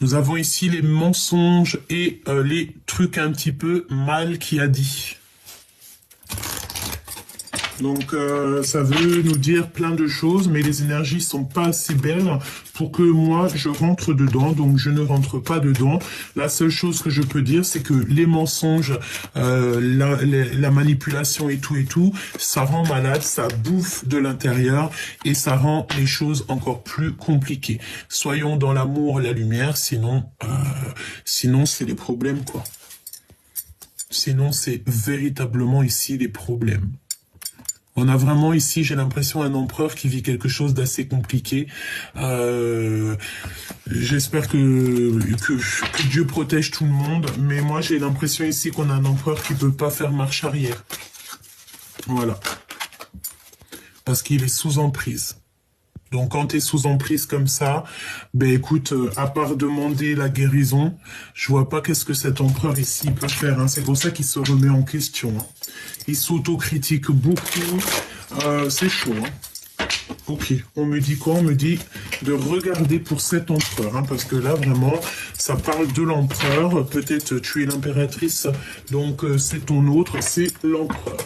A: Nous avons ici les mensonges et les trucs un petit peu mal qu'il a dit. Donc, ça veut nous dire plein de choses, mais les énergies sont pas assez belles pour que moi, je rentre dedans. Donc, je ne rentre pas dedans. La seule chose que je peux dire, c'est que les mensonges, la manipulation et tout, ça rend malade, ça bouffe de l'intérieur et ça rend les choses encore plus compliquées. Soyons dans l'amour, la lumière, sinon c'est les problèmes, quoi. Sinon, c'est véritablement ici les problèmes. On a vraiment ici, j'ai l'impression, un empereur qui vit quelque chose d'assez compliqué. J'espère que Dieu protège tout le monde, mais moi j'ai l'impression ici qu'on a un empereur qui peut pas faire marche arrière. Voilà. Parce qu'il est sous emprise. Donc quand tu es sous emprise comme ça, écoute, à part demander la guérison, je vois pas qu'est-ce que cet empereur ici peut faire. Hein. C'est pour ça qu'il se remet en question. Hein. Il s'autocritique beaucoup. C'est chaud. Hein. Ok, on me dit quoi? On me dit de regarder pour cet empereur. Hein, parce que là, vraiment, ça parle de l'empereur. Peut-être tu es l'impératrice. Donc c'est ton autre, c'est l'empereur.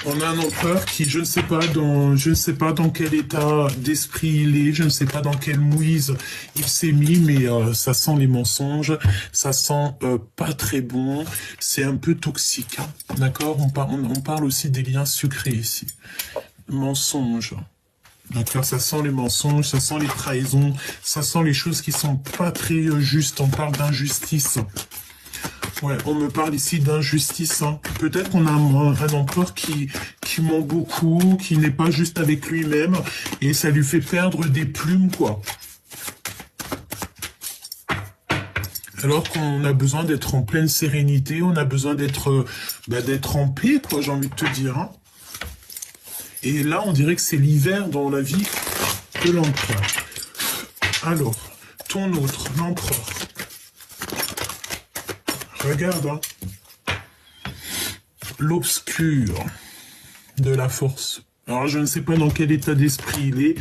A: On a un empereur qui, je ne sais pas dans quel état d'esprit il est, je ne sais pas dans quelle mouise il s'est mis, mais ça sent les mensonges, ça sent pas très bon, c'est un peu toxique, hein. D'accord, on parle aussi des liens secrets ici. Mensonges. D'accord, ça sent les mensonges, ça sent les trahisons, ça sent les choses qui sont pas très justes, on parle d'injustice. Ouais, on me parle ici d'injustice, hein. Peut-être qu'on a un empereur qui ment beaucoup, qui n'est pas juste avec lui-même, et ça lui fait perdre des plumes, quoi. Alors qu'on a besoin d'être en pleine sérénité, on a besoin d'être en paix, quoi, j'ai envie de te dire, hein. Et là, on dirait que c'est l'hiver dans la vie de l'empereur. Alors, ton autre, l'empereur. Regarde, hein. L'obscur de la force. Alors, je ne sais pas dans quel état d'esprit il est,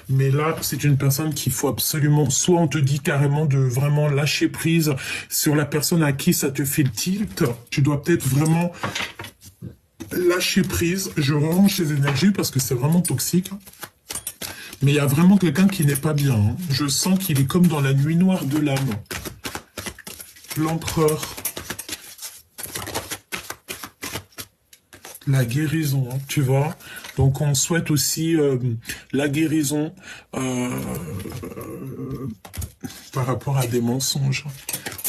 A: mais là, c'est une personne qu'il faut absolument... Soit on te dit carrément de vraiment lâcher prise sur la personne à qui ça te fait tilt. Tu dois peut-être vraiment lâcher prise. Je range ces énergies parce que c'est vraiment toxique. Mais il y a vraiment quelqu'un qui n'est pas bien, hein. Je sens qu'il est comme dans la nuit noire de l'âme. L'empereur. La guérison, hein, tu vois. Donc on souhaite aussi la guérison par rapport à des mensonges.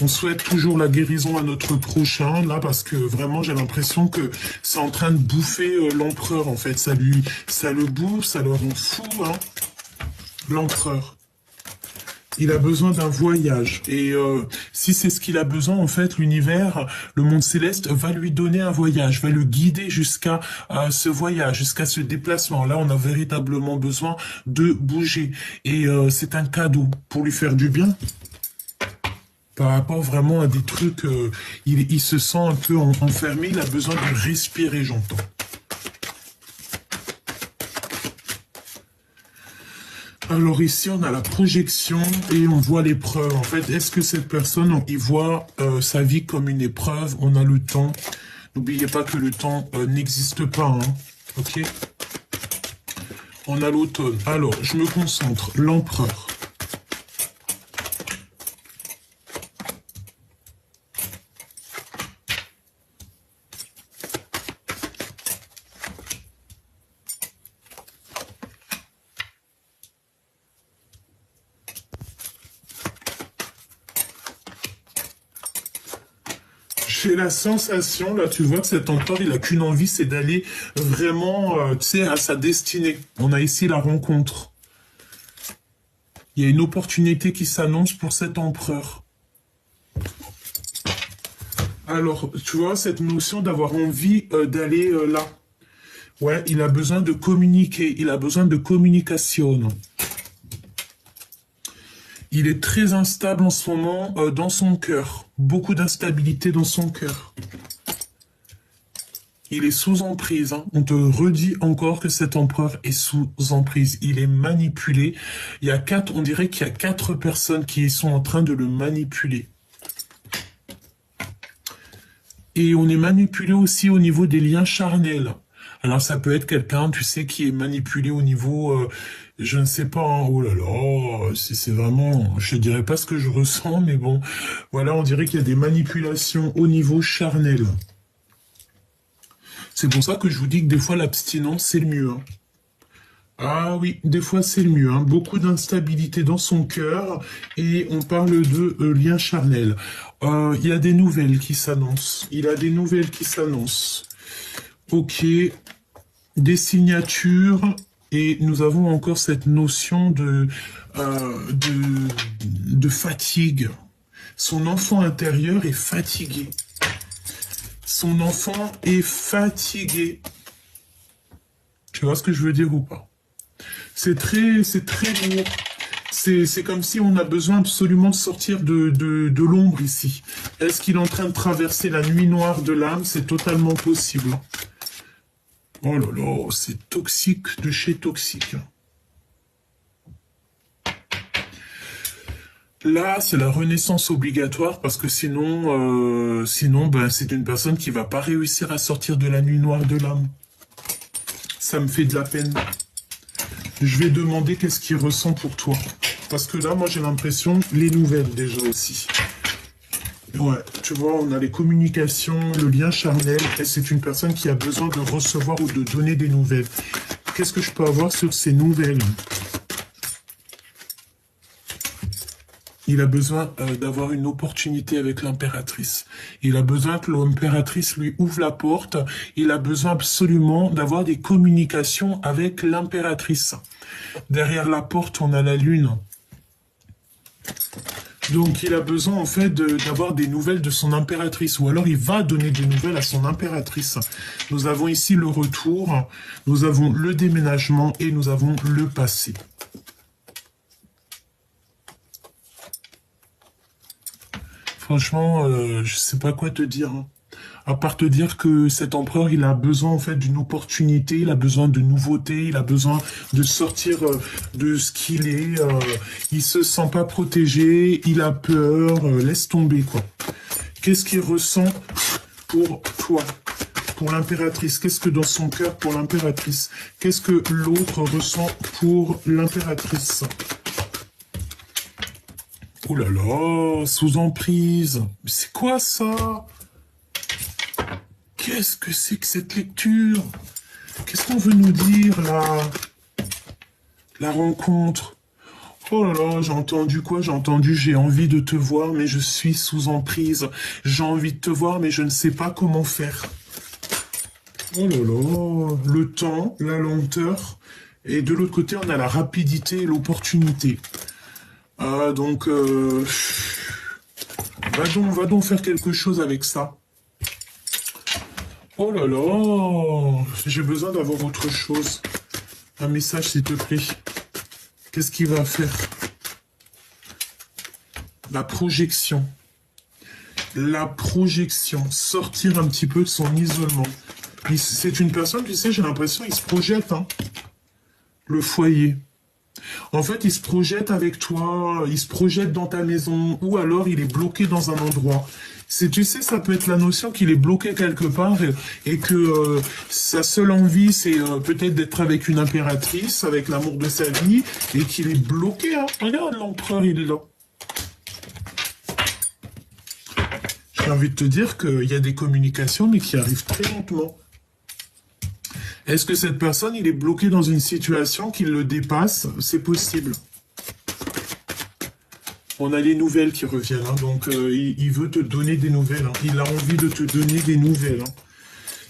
A: On souhaite toujours la guérison à notre prochain, là, parce que vraiment j'ai l'impression que c'est en train de bouffer l'empereur, en fait. Ça le bouffe, ça le rend fou, hein. L'empereur. Il a besoin d'un voyage. Et si c'est ce qu'il a besoin, en fait, l'univers, le monde céleste va lui donner un voyage, va le guider jusqu'à ce voyage, jusqu'à ce déplacement. Là, on a véritablement besoin de bouger. Et c'est un cadeau pour lui faire du bien. Par rapport vraiment à des trucs, il se sent un peu enfermé, il a besoin de respirer, j'entends. Alors ici, on a la projection et on voit l'épreuve. En fait, est-ce que cette personne, il voit sa vie comme une épreuve? On a le temps. N'oubliez pas que le temps n'existe pas, hein. Ok? On a l'automne. Alors, je me concentre. L'empereur. J'ai la sensation, là, tu vois que cet empereur, il a qu'une envie, c'est d'aller vraiment, tu sais, à sa destinée. On a ici la rencontre. Il y a une opportunité qui s'annonce pour cet empereur. Alors, tu vois, cette notion d'avoir envie d'aller là. Ouais, il a besoin de communiquer, il a besoin de communication. Il est très instable en ce moment dans son cœur. Beaucoup d'instabilité dans son cœur. Il est sous emprise, hein. On te redit encore que cet empereur est sous emprise. Il est manipulé. On dirait qu'il y a 4 personnes qui sont en train de le manipuler. Et on est manipulé aussi au niveau des liens charnels. Alors ça peut être quelqu'un, tu sais, qui est manipulé au niveau, je ne sais pas, hein, oh là là, c'est vraiment, je dirais pas ce que je ressens, mais bon, voilà, on dirait qu'il y a des manipulations au niveau charnel. C'est pour ça que je vous dis que des fois l'abstinence c'est le mieux, hein. Ah oui, des fois c'est le mieux, hein. Beaucoup d'instabilité dans son cœur et on parle de lien charnel. Il y a des nouvelles qui s'annoncent. Il a des nouvelles qui s'annoncent. Ok, des signatures et nous avons encore cette notion de fatigue. Son enfant intérieur est fatigué. Son enfant est fatigué. Tu vois ce que je veux dire ou pas? C'est très lourd. C'est comme si on a besoin absolument de sortir de l'ombre ici. Est-ce qu'il est en train de traverser la nuit noire de l'âme? C'est totalement possible. Oh là là, c'est toxique de chez toxique. Là, c'est la renaissance obligatoire parce que sinon, ben, c'est une personne qui va pas réussir à sortir de la nuit noire de l'âme. ça me fait de la peine. Je vais demander qu'est-ce qu'il ressent pour toi. Parce que là, moi, j'ai l'impression, les nouvelles déjà aussi. Ouais, tu vois, on a les communications, le lien charnel, et c'est une personne qui a besoin de recevoir ou de donner des nouvelles. Qu'est-ce que je peux avoir sur ces nouvelles? Il a besoin d'avoir une opportunité avec l'impératrice. Il a besoin que l'impératrice lui ouvre la porte. Il a besoin absolument d'avoir des communications avec l'impératrice. Derrière la porte, on a la lune. Donc, il a besoin, en fait, d'avoir des nouvelles de son impératrice. Ou alors, il va donner des nouvelles à son impératrice. Nous avons ici le retour, nous avons le déménagement et nous avons le passé. Franchement, je sais pas quoi te dire. Hein. À part te dire que cet empereur, il a besoin en fait d'une opportunité, il a besoin de nouveautés, il a besoin de sortir de ce qu'il est. Il se sent pas protégé, il a peur, laisse tomber quoi. Qu'est-ce qu'il ressent pour toi, pour l'impératrice? Qu'est-ce que dans son cœur pour l'impératrice? Qu'est-ce que l'autre ressent pour l'impératrice? Oh là là, sous emprise. C'est quoi ça? Qu'est-ce que c'est que cette lecture? Qu'est-ce qu'on veut nous dire là? La rencontre. Oh là là, j'ai entendu quoi? J'ai entendu j'ai envie de te voir, mais je suis sous emprise. J'ai envie de te voir, mais je ne sais pas comment faire. Oh là là, le temps, la lenteur. Et de l'autre côté, on a la rapidité et l'opportunité. Donc, va donc faire quelque chose avec ça. Oh là là, j'ai besoin d'avoir autre chose. Un message, s'il te plaît. Qu'est-ce qu'il va faire? La projection. La projection. Sortir un petit peu de son isolement. C'est une personne, tu sais, j'ai l'impression, il se projette, hein. Le foyer. En fait, il se projette avec toi, il se projette dans ta maison, ou alors il est bloqué dans un endroit. Tu sais, ça peut être la notion qu'il est bloqué quelque part et que sa seule envie, c'est peut-être d'être avec une impératrice, avec l'amour de sa vie, et qu'il est bloqué. Hein. Regarde, l'empereur, il est là. J'ai envie de te dire qu'il y a des communications, mais qui arrivent très lentement. Est-ce que cette personne, il est bloqué dans une situation qui le dépasse? C'est possible. On a les nouvelles qui reviennent, hein, donc il veut te donner des nouvelles. Hein. Il a envie de te donner des nouvelles. Hein.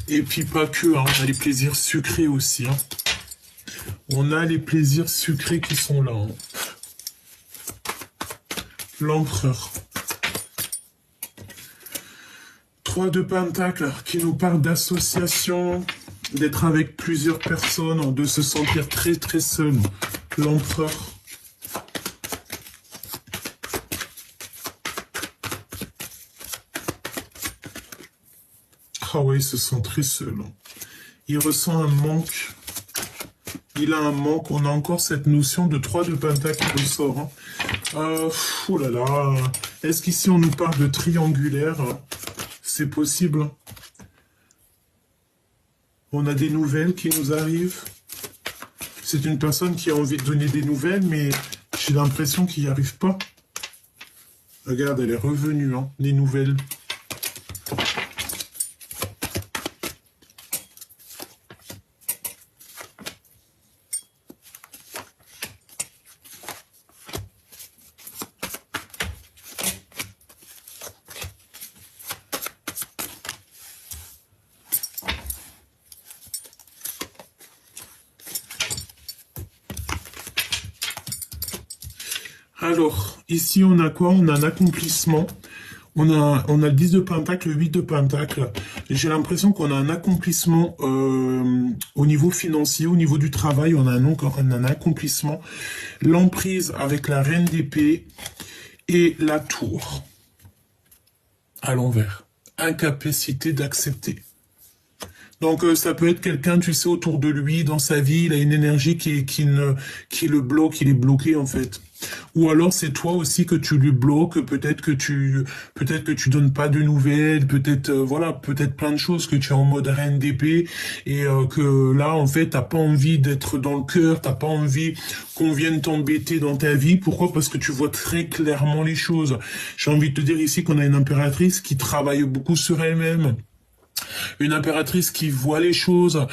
A: Et puis pas que, hein, on a les plaisirs sucrés aussi. Hein. On a les plaisirs sucrés qui sont là. Hein. L'empereur. 3 de Pentacles qui nous parle d'association, d'être avec plusieurs personnes, de se sentir très très seul. L'empereur. Ah oui, il se sent très seul. Il ressent un manque. Il a un manque. On a encore cette notion de 3 de Pentacle qui ressort. Hein. Oh là là. Est-ce qu'ici on nous parle de triangulaire? C'est possible. On a des nouvelles qui nous arrivent. C'est une personne qui a envie de donner des nouvelles, mais j'ai l'impression qu'il n'y arrive pas. Regarde, elle est revenue, hein, les nouvelles. Alors, ici, on a quoi? On a un accomplissement. On a le 10 de Pentacle, le 8 de Pentacle. J'ai l'impression qu'on a un accomplissement au niveau financier, au niveau du travail. On a un accomplissement. L'emprise avec la reine d'épée et la tour. À l'envers. Incapacité d'accepter. Donc ça peut être quelqu'un, tu sais, autour de lui, dans sa vie, il a une énergie qui le bloque, il est bloqué en fait. Ou alors c'est toi aussi que tu lui bloques, peut-être que tu donnes pas de nouvelles, peut-être voilà, peut-être plein de choses que tu es en mode reine d'épée et que là en fait t'as pas envie d'être dans le cœur, t'as pas envie qu'on vienne t'embêter dans ta vie. Pourquoi? Parce que tu vois très clairement les choses. J'ai envie de te dire ici qu'on a une impératrice qui travaille beaucoup sur elle-même. Une impératrice qui voit les choses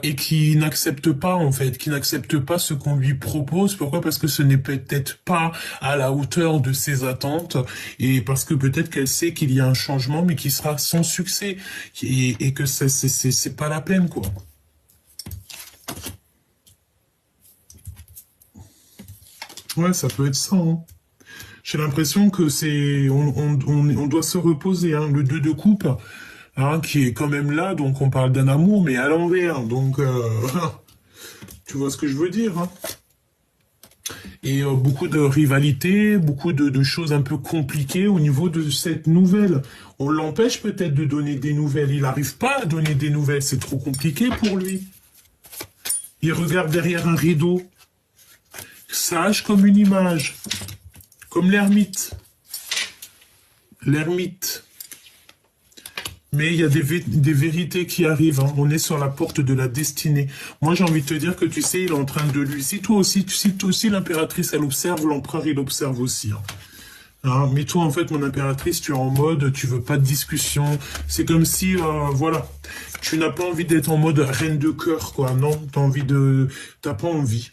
A: et qui n'accepte pas en fait, qui n'accepte pas ce qu'on lui propose. Pourquoi? Parce que ce n'est peut-être pas à la hauteur de ses attentes et parce que peut-être qu'elle sait qu'il y a un changement mais qui sera sans succès et que c'est pas la peine quoi. Ouais, ça peut être ça. Hein. J'ai l'impression que on doit se reposer. Hein. Le 2 de coupe, hein, qui est quand même là, donc on parle d'un amour, mais à l'envers. Donc, tu vois ce que je veux dire. Hein. Et beaucoup de rivalité, beaucoup de choses un peu compliquées au niveau de cette nouvelle. On l'empêche peut-être de donner des nouvelles. Il n'arrive pas à donner des nouvelles. C'est trop compliqué pour lui. Il regarde derrière un rideau, sage comme une image, comme l'ermite. L'ermite. Mais il y a des vérités qui arrivent. Hein. On est sur la porte de la destinée. Moi, j'ai envie de te dire que tu sais, il est en train de lui. Si toi aussi, l'impératrice, elle observe, l'empereur, il observe aussi. Hein. Hein, mais toi, en fait, mon impératrice, tu es en mode, tu veux pas de discussion. C'est comme si, voilà, tu n'as pas envie d'être en mode reine de cœur, quoi. Non, t'as pas envie.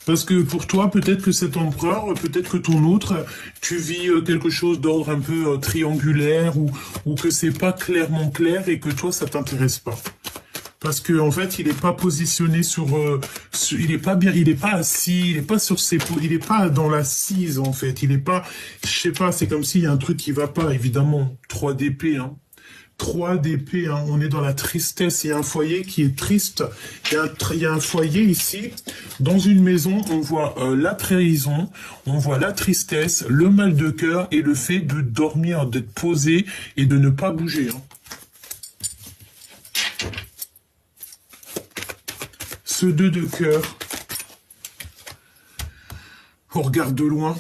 A: Parce que pour toi, peut-être que cet empereur, peut-être que ton autre, tu vis quelque chose d'ordre un peu triangulaire ou que c'est pas clairement clair et que toi, ça t'intéresse pas. Parce que en fait, il est pas positionné il est pas bien, il est pas assis, il est pas sur il est pas dans l'assise en fait. Il est pas, je sais pas, c'est comme s'il y a un truc qui va pas. Évidemment, 3 d'épée, hein. 3 d'épée, hein. On est dans la tristesse. Il y a un foyer qui est triste. Il y a un foyer ici. Dans une maison, on voit la trahison, on voit la tristesse, le mal de cœur et le fait de dormir, d'être posé et de ne pas bouger. Hein. Ce 2 de cœur, on regarde de loin.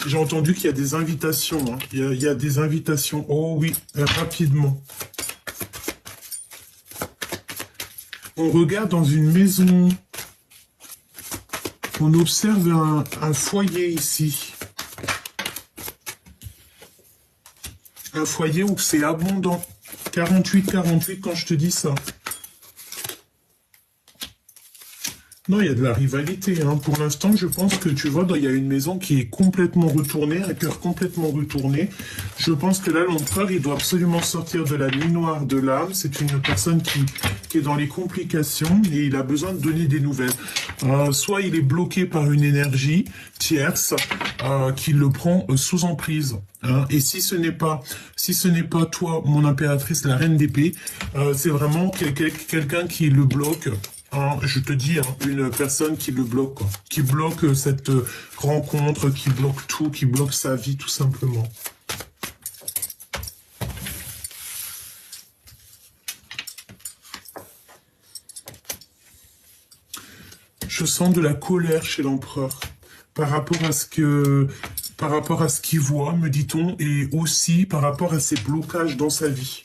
A: J'ai entendu qu'il y a des invitations. Hein. Il y a des invitations. Oh oui, rapidement. On regarde dans une maison. On observe un foyer ici. Un foyer où c'est abondant. 48 quand je te dis ça. Non, il y a de la rivalité. Hein. Pour l'instant, je pense que tu vois, il y a une maison qui est complètement retournée, un cœur complètement retourné. Je pense que là, l'empereur, il doit absolument sortir de la nuit noire de l'âme. C'est une personne qui est dans les complications et il a besoin de donner des nouvelles. Soit il est bloqué par une énergie tierce qui le prend sous emprise. Hein. Et si ce n'est pas toi, mon impératrice, la reine d'épée, c'est vraiment quelqu'un qui le bloque. Hein, je te dis, hein, une personne qui le bloque, quoi. Qui bloque cette rencontre, qui bloque tout, qui bloque sa vie, tout simplement. Je sens de la colère chez l'empereur par rapport à ce qu'il voit, me dit-on, et aussi par rapport à ses blocages dans sa vie.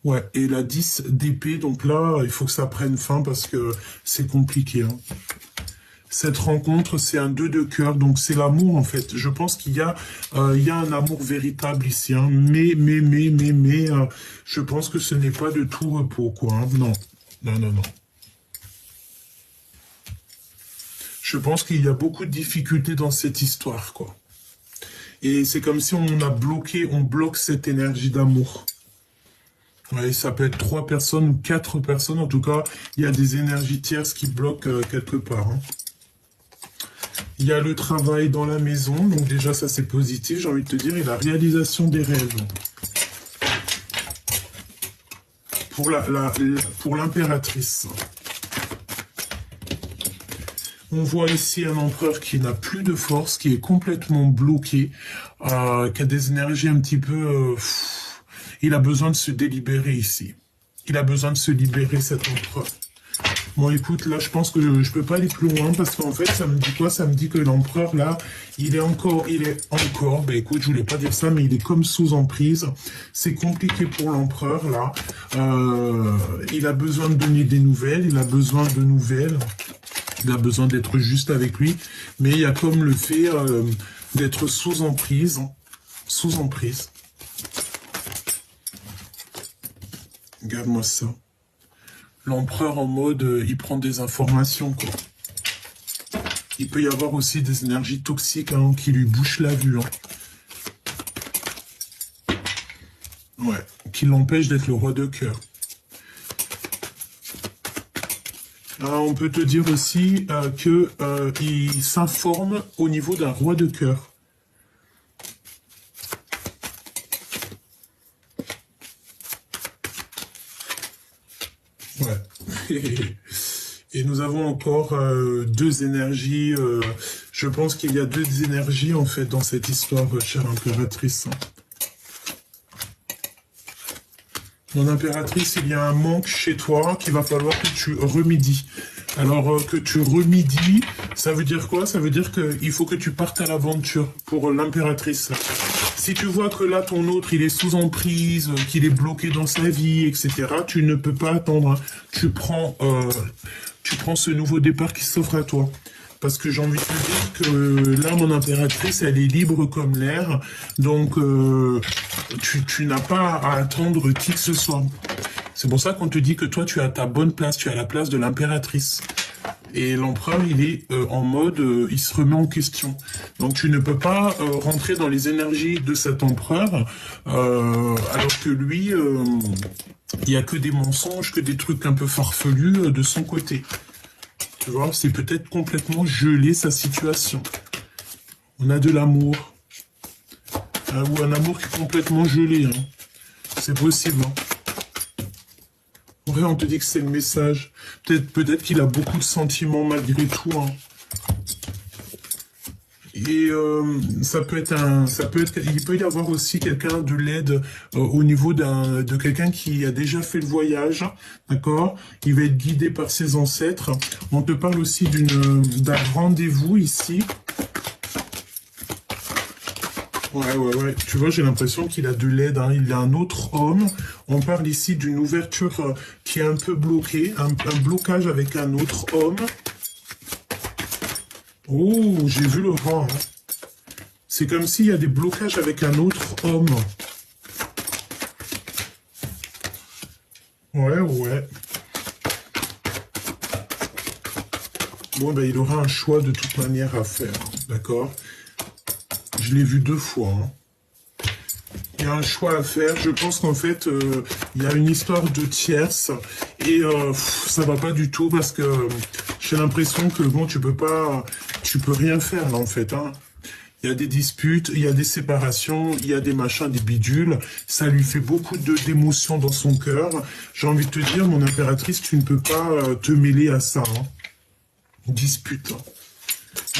A: Ouais, et la 10 d'épée, donc là, il faut que ça prenne fin parce que c'est compliqué. Hein. Cette rencontre, c'est un 2 de cœur, donc c'est l'amour en fait. Je pense qu'il y a un amour véritable ici, hein. Mais, je pense que ce n'est pas de tout repos, quoi. Hein. Non. Je pense qu'il y a beaucoup de difficultés dans cette histoire, quoi. Et c'est comme si on bloque cette énergie d'amour. Ouais, ça peut être 3 personnes ou 4 personnes. En tout cas, il y a des énergies tierces qui bloquent quelque part. Hein. Il y a le travail dans la maison. Donc déjà, ça c'est positif. J'ai envie de te dire, et la réalisation des rêves. Pour l'impératrice. On voit ici un empereur qui n'a plus de force, qui est complètement bloqué, qui a des énergies un petit peu... Il a besoin de se délibérer ici. Il a besoin de se libérer, cet empereur. Bon, écoute, là, je pense que je peux pas aller plus loin parce qu'en fait, ça me dit quoi? Ça me dit que l'empereur, là, il est encore, ben écoute, je voulais pas dire ça, mais il est comme sous emprise. C'est compliqué pour l'empereur, là. Il a besoin de donner des nouvelles, il a besoin de nouvelles. Il a besoin d'être juste avec lui, mais il y a comme le fait d'être sous emprise. Sous emprise. Regarde-moi ça. L'empereur en mode, il prend des informations, quoi. Il peut y avoir aussi des énergies toxiques hein, qui lui bouchent la vue. Hein. Ouais, qui l'empêchent d'être le roi de cœur. On peut te dire aussi qu'il s'informe au niveau d'un roi de cœur. Ouais. Et nous avons encore deux énergies. Je pense qu'il y a deux énergies, en fait, dans cette histoire, chère impératrice. Mon impératrice, il y a un manque chez toi qu'il va falloir que tu remédies. Alors, que tu remédies, ça veut dire quoi? Ça veut dire qu'il faut que tu partes à l'aventure pour l'impératrice. Si tu vois que là, ton autre, il est sous emprise, qu'il est bloqué dans sa vie, etc., tu ne peux pas attendre. Hein. Tu prends ce nouveau départ qui s'offre à toi. Parce que j'ai envie de te dire que là, mon impératrice, elle est libre comme l'air. Donc, tu n'as pas à attendre qui que ce soit. C'est pour ça qu'on te dit que toi, tu as ta bonne place. Tu as la place de l'impératrice. Et l'empereur, il est en mode, il se remet en question. Donc tu ne peux pas rentrer dans les énergies de cet empereur, alors que lui, il n'y a que des mensonges, que des trucs un peu farfelus de son côté. Tu vois, c'est peut-être complètement gelé sa situation. On a de l'amour. Ou un amour qui est complètement gelé. Hein. C'est possible. Hein. Ouais, on te dit que c'est le message. Peut-être qu'il a beaucoup de sentiments malgré tout. Hein. Et il peut y avoir aussi quelqu'un de l'aide au niveau de quelqu'un qui a déjà fait le voyage, d'accord? Il va être guidé par ses ancêtres. On te parle aussi d'un rendez-vous ici. Ouais. Tu vois, j'ai l'impression qu'il a de l'aide. Hein. Il a un autre homme. On parle ici d'une ouverture qui est un peu bloquée. Un blocage avec un autre homme. Oh, j'ai vu le rang. Hein. C'est comme s'il y a des blocages avec un autre homme. Ouais. Bon, ben, il aura un choix de toute manière à faire. D'accord? Je l'ai vu 2 fois. Hein. Il y a un choix à faire. Je pense qu'en fait, il y a une histoire de tierce. Et ça va pas du tout parce que j'ai l'impression que, bon, tu peux rien faire, là, en fait. Hein. Il y a des disputes, il y a des séparations, il y a des machins, des bidules. Ça lui fait beaucoup d'émotions dans son cœur. J'ai envie de te dire, mon impératrice, tu ne peux pas te mêler à ça. Hein. Dispute. Hein.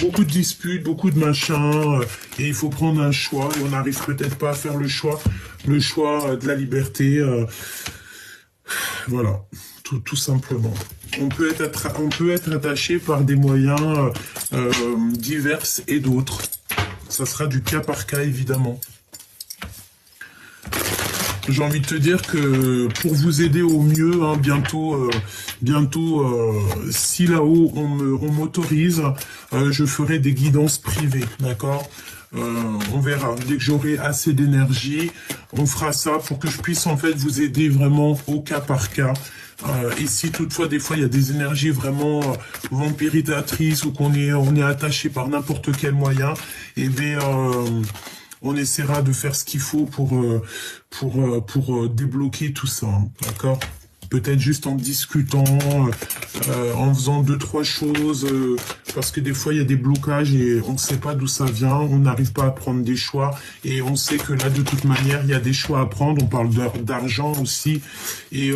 A: Beaucoup de disputes, beaucoup de machins, et il faut prendre un choix, et on n'arrive peut-être pas à faire le choix de la liberté, voilà, tout simplement. On peut être attaché par des moyens divers et d'autres. Ça sera du cas par cas, évidemment. J'ai envie de te dire que pour vous aider au mieux, hein, bientôt, si là-haut on m'autorise, je ferai des guidances privées, d'accord? On verra. Dès que j'aurai assez d'énergie, on fera ça pour que je puisse en fait vous aider vraiment au cas par cas. Et si toutefois des fois il y a des énergies vraiment vampirisatrices ou on est attaché par n'importe quel moyen, eh bien on essaiera de faire ce qu'il faut pour débloquer tout ça, hein, d'accord? Peut-être juste en discutant, en faisant 2-3 choses, parce que des fois il y a des blocages et on ne sait pas d'où ça vient, on n'arrive pas à prendre des choix, et on sait que là de toute manière il y a des choix à prendre, on parle d'argent aussi, et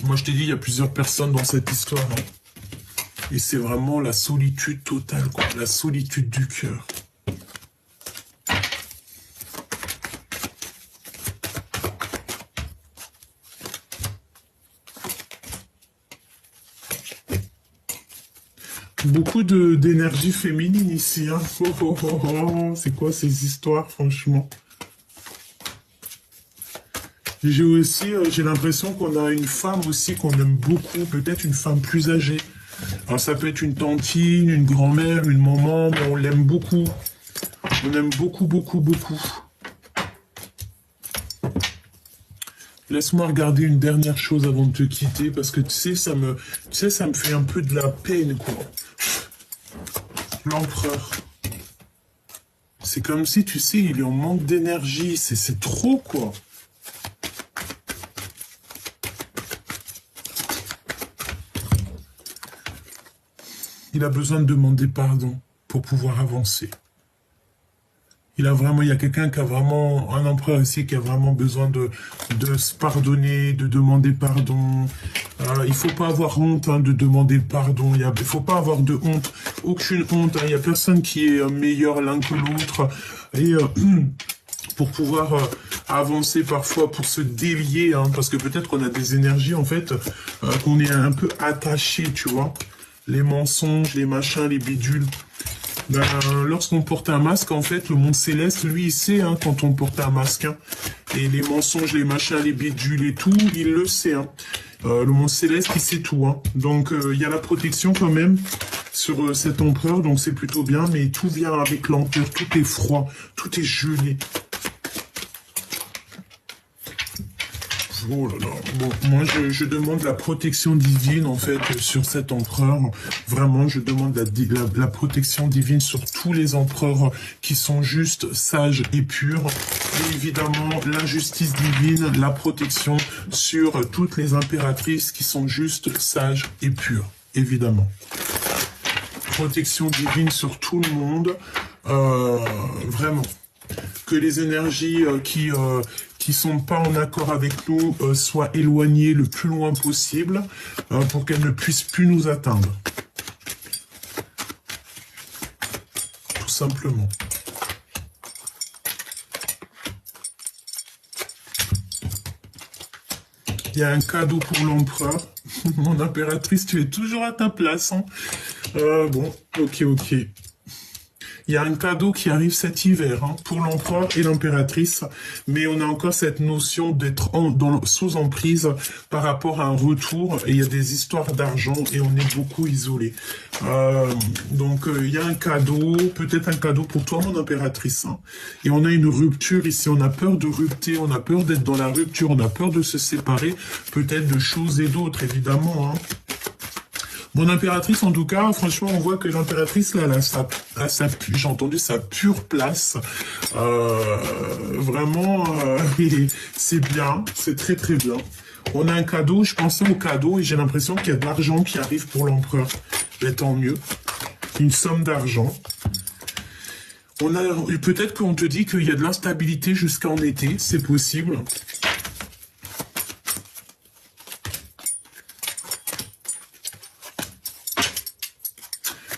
A: moi je t'ai dit, il y a plusieurs personnes dans cette histoire, hein, et c'est vraiment la solitude totale, quoi, la solitude du cœur. Beaucoup d'énergie féminine ici. Hein. Oh, oh, oh, oh. C'est quoi ces histoires, franchement? J'ai aussi, j'ai l'impression qu'on a une femme aussi qu'on aime beaucoup, peut-être une femme plus âgée. Alors ça peut être une tantine, une grand-mère, une maman, mais on l'aime beaucoup. On aime beaucoup, beaucoup, beaucoup. Laisse-moi regarder une dernière chose avant de te quitter, parce que tu sais, ça me fait un peu de la peine, quoi. L'empereur. C'est comme si, tu sais, il est en manque d'énergie. C'est trop, quoi. Il a besoin de demander pardon pour pouvoir avancer. Il y a quelqu'un qui a vraiment, un empereur ici qui a vraiment besoin de se pardonner, de demander pardon. Il faut pas avoir honte de demander pardon. Il faut pas avoir de honte, aucune honte. Il y a personne qui est meilleur l'un que l'autre. Et pour pouvoir avancer parfois, pour se délier, parce que peut-être qu'on a des énergies en fait qu'on est un peu attaché, tu vois. Les mensonges, les machins, les bidules. Lorsqu'on porte un masque, en fait, le monde céleste, lui, il sait quand on porte un masque. Et les mensonges, les machins, les bidules et tout, il le sait. Le monde céleste, il sait tout. Donc, il y a la protection quand même sur cet empereur, donc c'est plutôt bien. Mais tout vient avec lenteur, tout est froid, tout est gelé. Oh là là. Bon, moi, je demande la protection divine, en fait, sur cet empereur. Vraiment, je demande la protection divine sur tous les empereurs qui sont justes, sages et purs. Et évidemment, la justice divine, la protection sur toutes les impératrices qui sont justes, sages et pures. Évidemment. Protection divine sur tout le monde. Vraiment. Que les énergies qui sont pas en accord avec nous soient éloignées le plus loin possible pour qu'elles ne puissent plus nous atteindre. Tout simplement. Il y a un cadeau pour l'empereur. Mon impératrice, tu es toujours à ta place. Bon, ok. Il y a un cadeau qui arrive cet hiver pour l'empereur et l'impératrice, mais on a encore cette notion d'être sous emprise par rapport à un retour, et il y a des histoires d'argent et on est beaucoup isolé. Donc il y a un cadeau, peut-être un cadeau pour toi mon impératrice. Et on a une rupture ici, on a peur de rupter, on a peur d'être dans la rupture, on a peur de se séparer, peut-être de choses et d'autres évidemment. Mon impératrice, en tout cas, franchement, on voit que l'impératrice, là, j'ai entendu sa pure place. Vraiment, c'est bien, c'est très très bien. On a un cadeau, je pensais au cadeau et j'ai l'impression qu'il y a de l'argent qui arrive pour l'empereur. Mais tant mieux. Une somme d'argent. Peut-être qu'on te dit qu'il y a de l'instabilité jusqu'en été, c'est possible.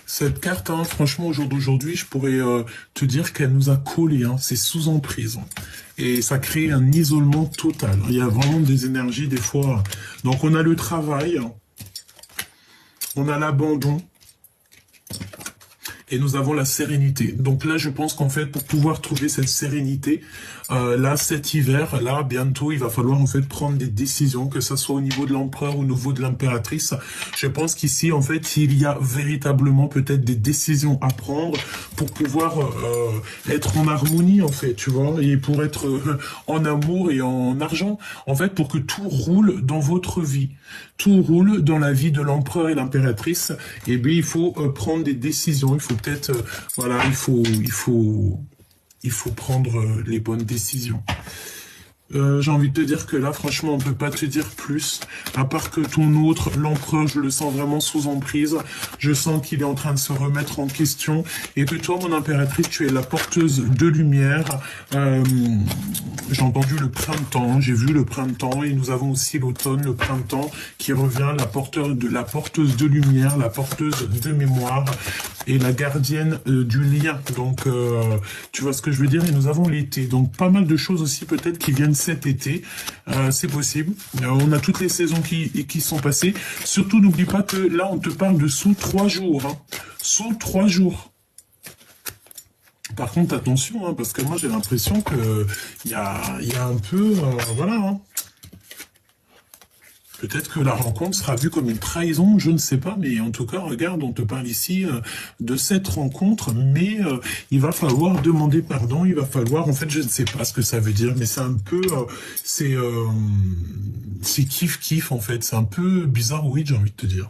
A: Cette carte, franchement, au jour d'aujourd'hui, je pourrais te dire qu'elle nous a collés. C'est sous emprise. Et ça crée un isolement total. Il y a vraiment des énergies, des fois. Donc, on a le travail. On a l'abandon. Et nous avons la sérénité. Donc là, je pense qu'en fait, pour pouvoir trouver cette sérénité, là, cet hiver, là, bientôt, il va falloir en fait prendre des décisions, que ce soit au niveau de l'empereur ou au niveau de l'impératrice. Je pense qu'ici, en fait, il y a véritablement peut-être des décisions à prendre pour pouvoir être en harmonie, en fait, tu vois, et pour être en amour et en argent, en fait, pour que tout roule dans votre vie. Tout roule dans la vie de l'empereur et l'impératrice. Et bien, il faut prendre des décisions. Il faut peut-être, voilà, il faut prendre les bonnes décisions. J'ai envie de te dire que là, franchement, on peut pas te dire plus, à part que ton autre, l'empereur, je le sens vraiment sous emprise. Je sens qu'il est en train de se remettre en question, et que toi, mon impératrice, tu es la porteuse de lumière. J'ai entendu le printemps, j'ai vu le printemps, et nous avons aussi l'automne, le printemps, qui revient, la porteuse de lumière, la porteuse de mémoire. et la gardienne du lien. Donc, tu vois ce que je veux dire. Et nous avons l'été. Donc, pas mal de choses aussi peut-être qui viennent cet été. C'est possible. On a toutes les saisons qui sont passées. Surtout, n'oublie pas que là, on te parle de sous 3 jours. Hein. Sous 3 jours. Par contre, attention, hein, parce que moi, j'ai l'impression que il y a un peu... voilà, hein. Peut-être que la rencontre sera vue comme une trahison, je ne sais pas, mais en tout cas, regarde, on te parle ici de cette rencontre, mais il va falloir demander pardon, il va falloir, en fait, je ne sais pas ce que ça veut dire, mais c'est un peu, c'est kiff-kiff, en fait, c'est un peu bizarre, oui, j'ai envie de te dire.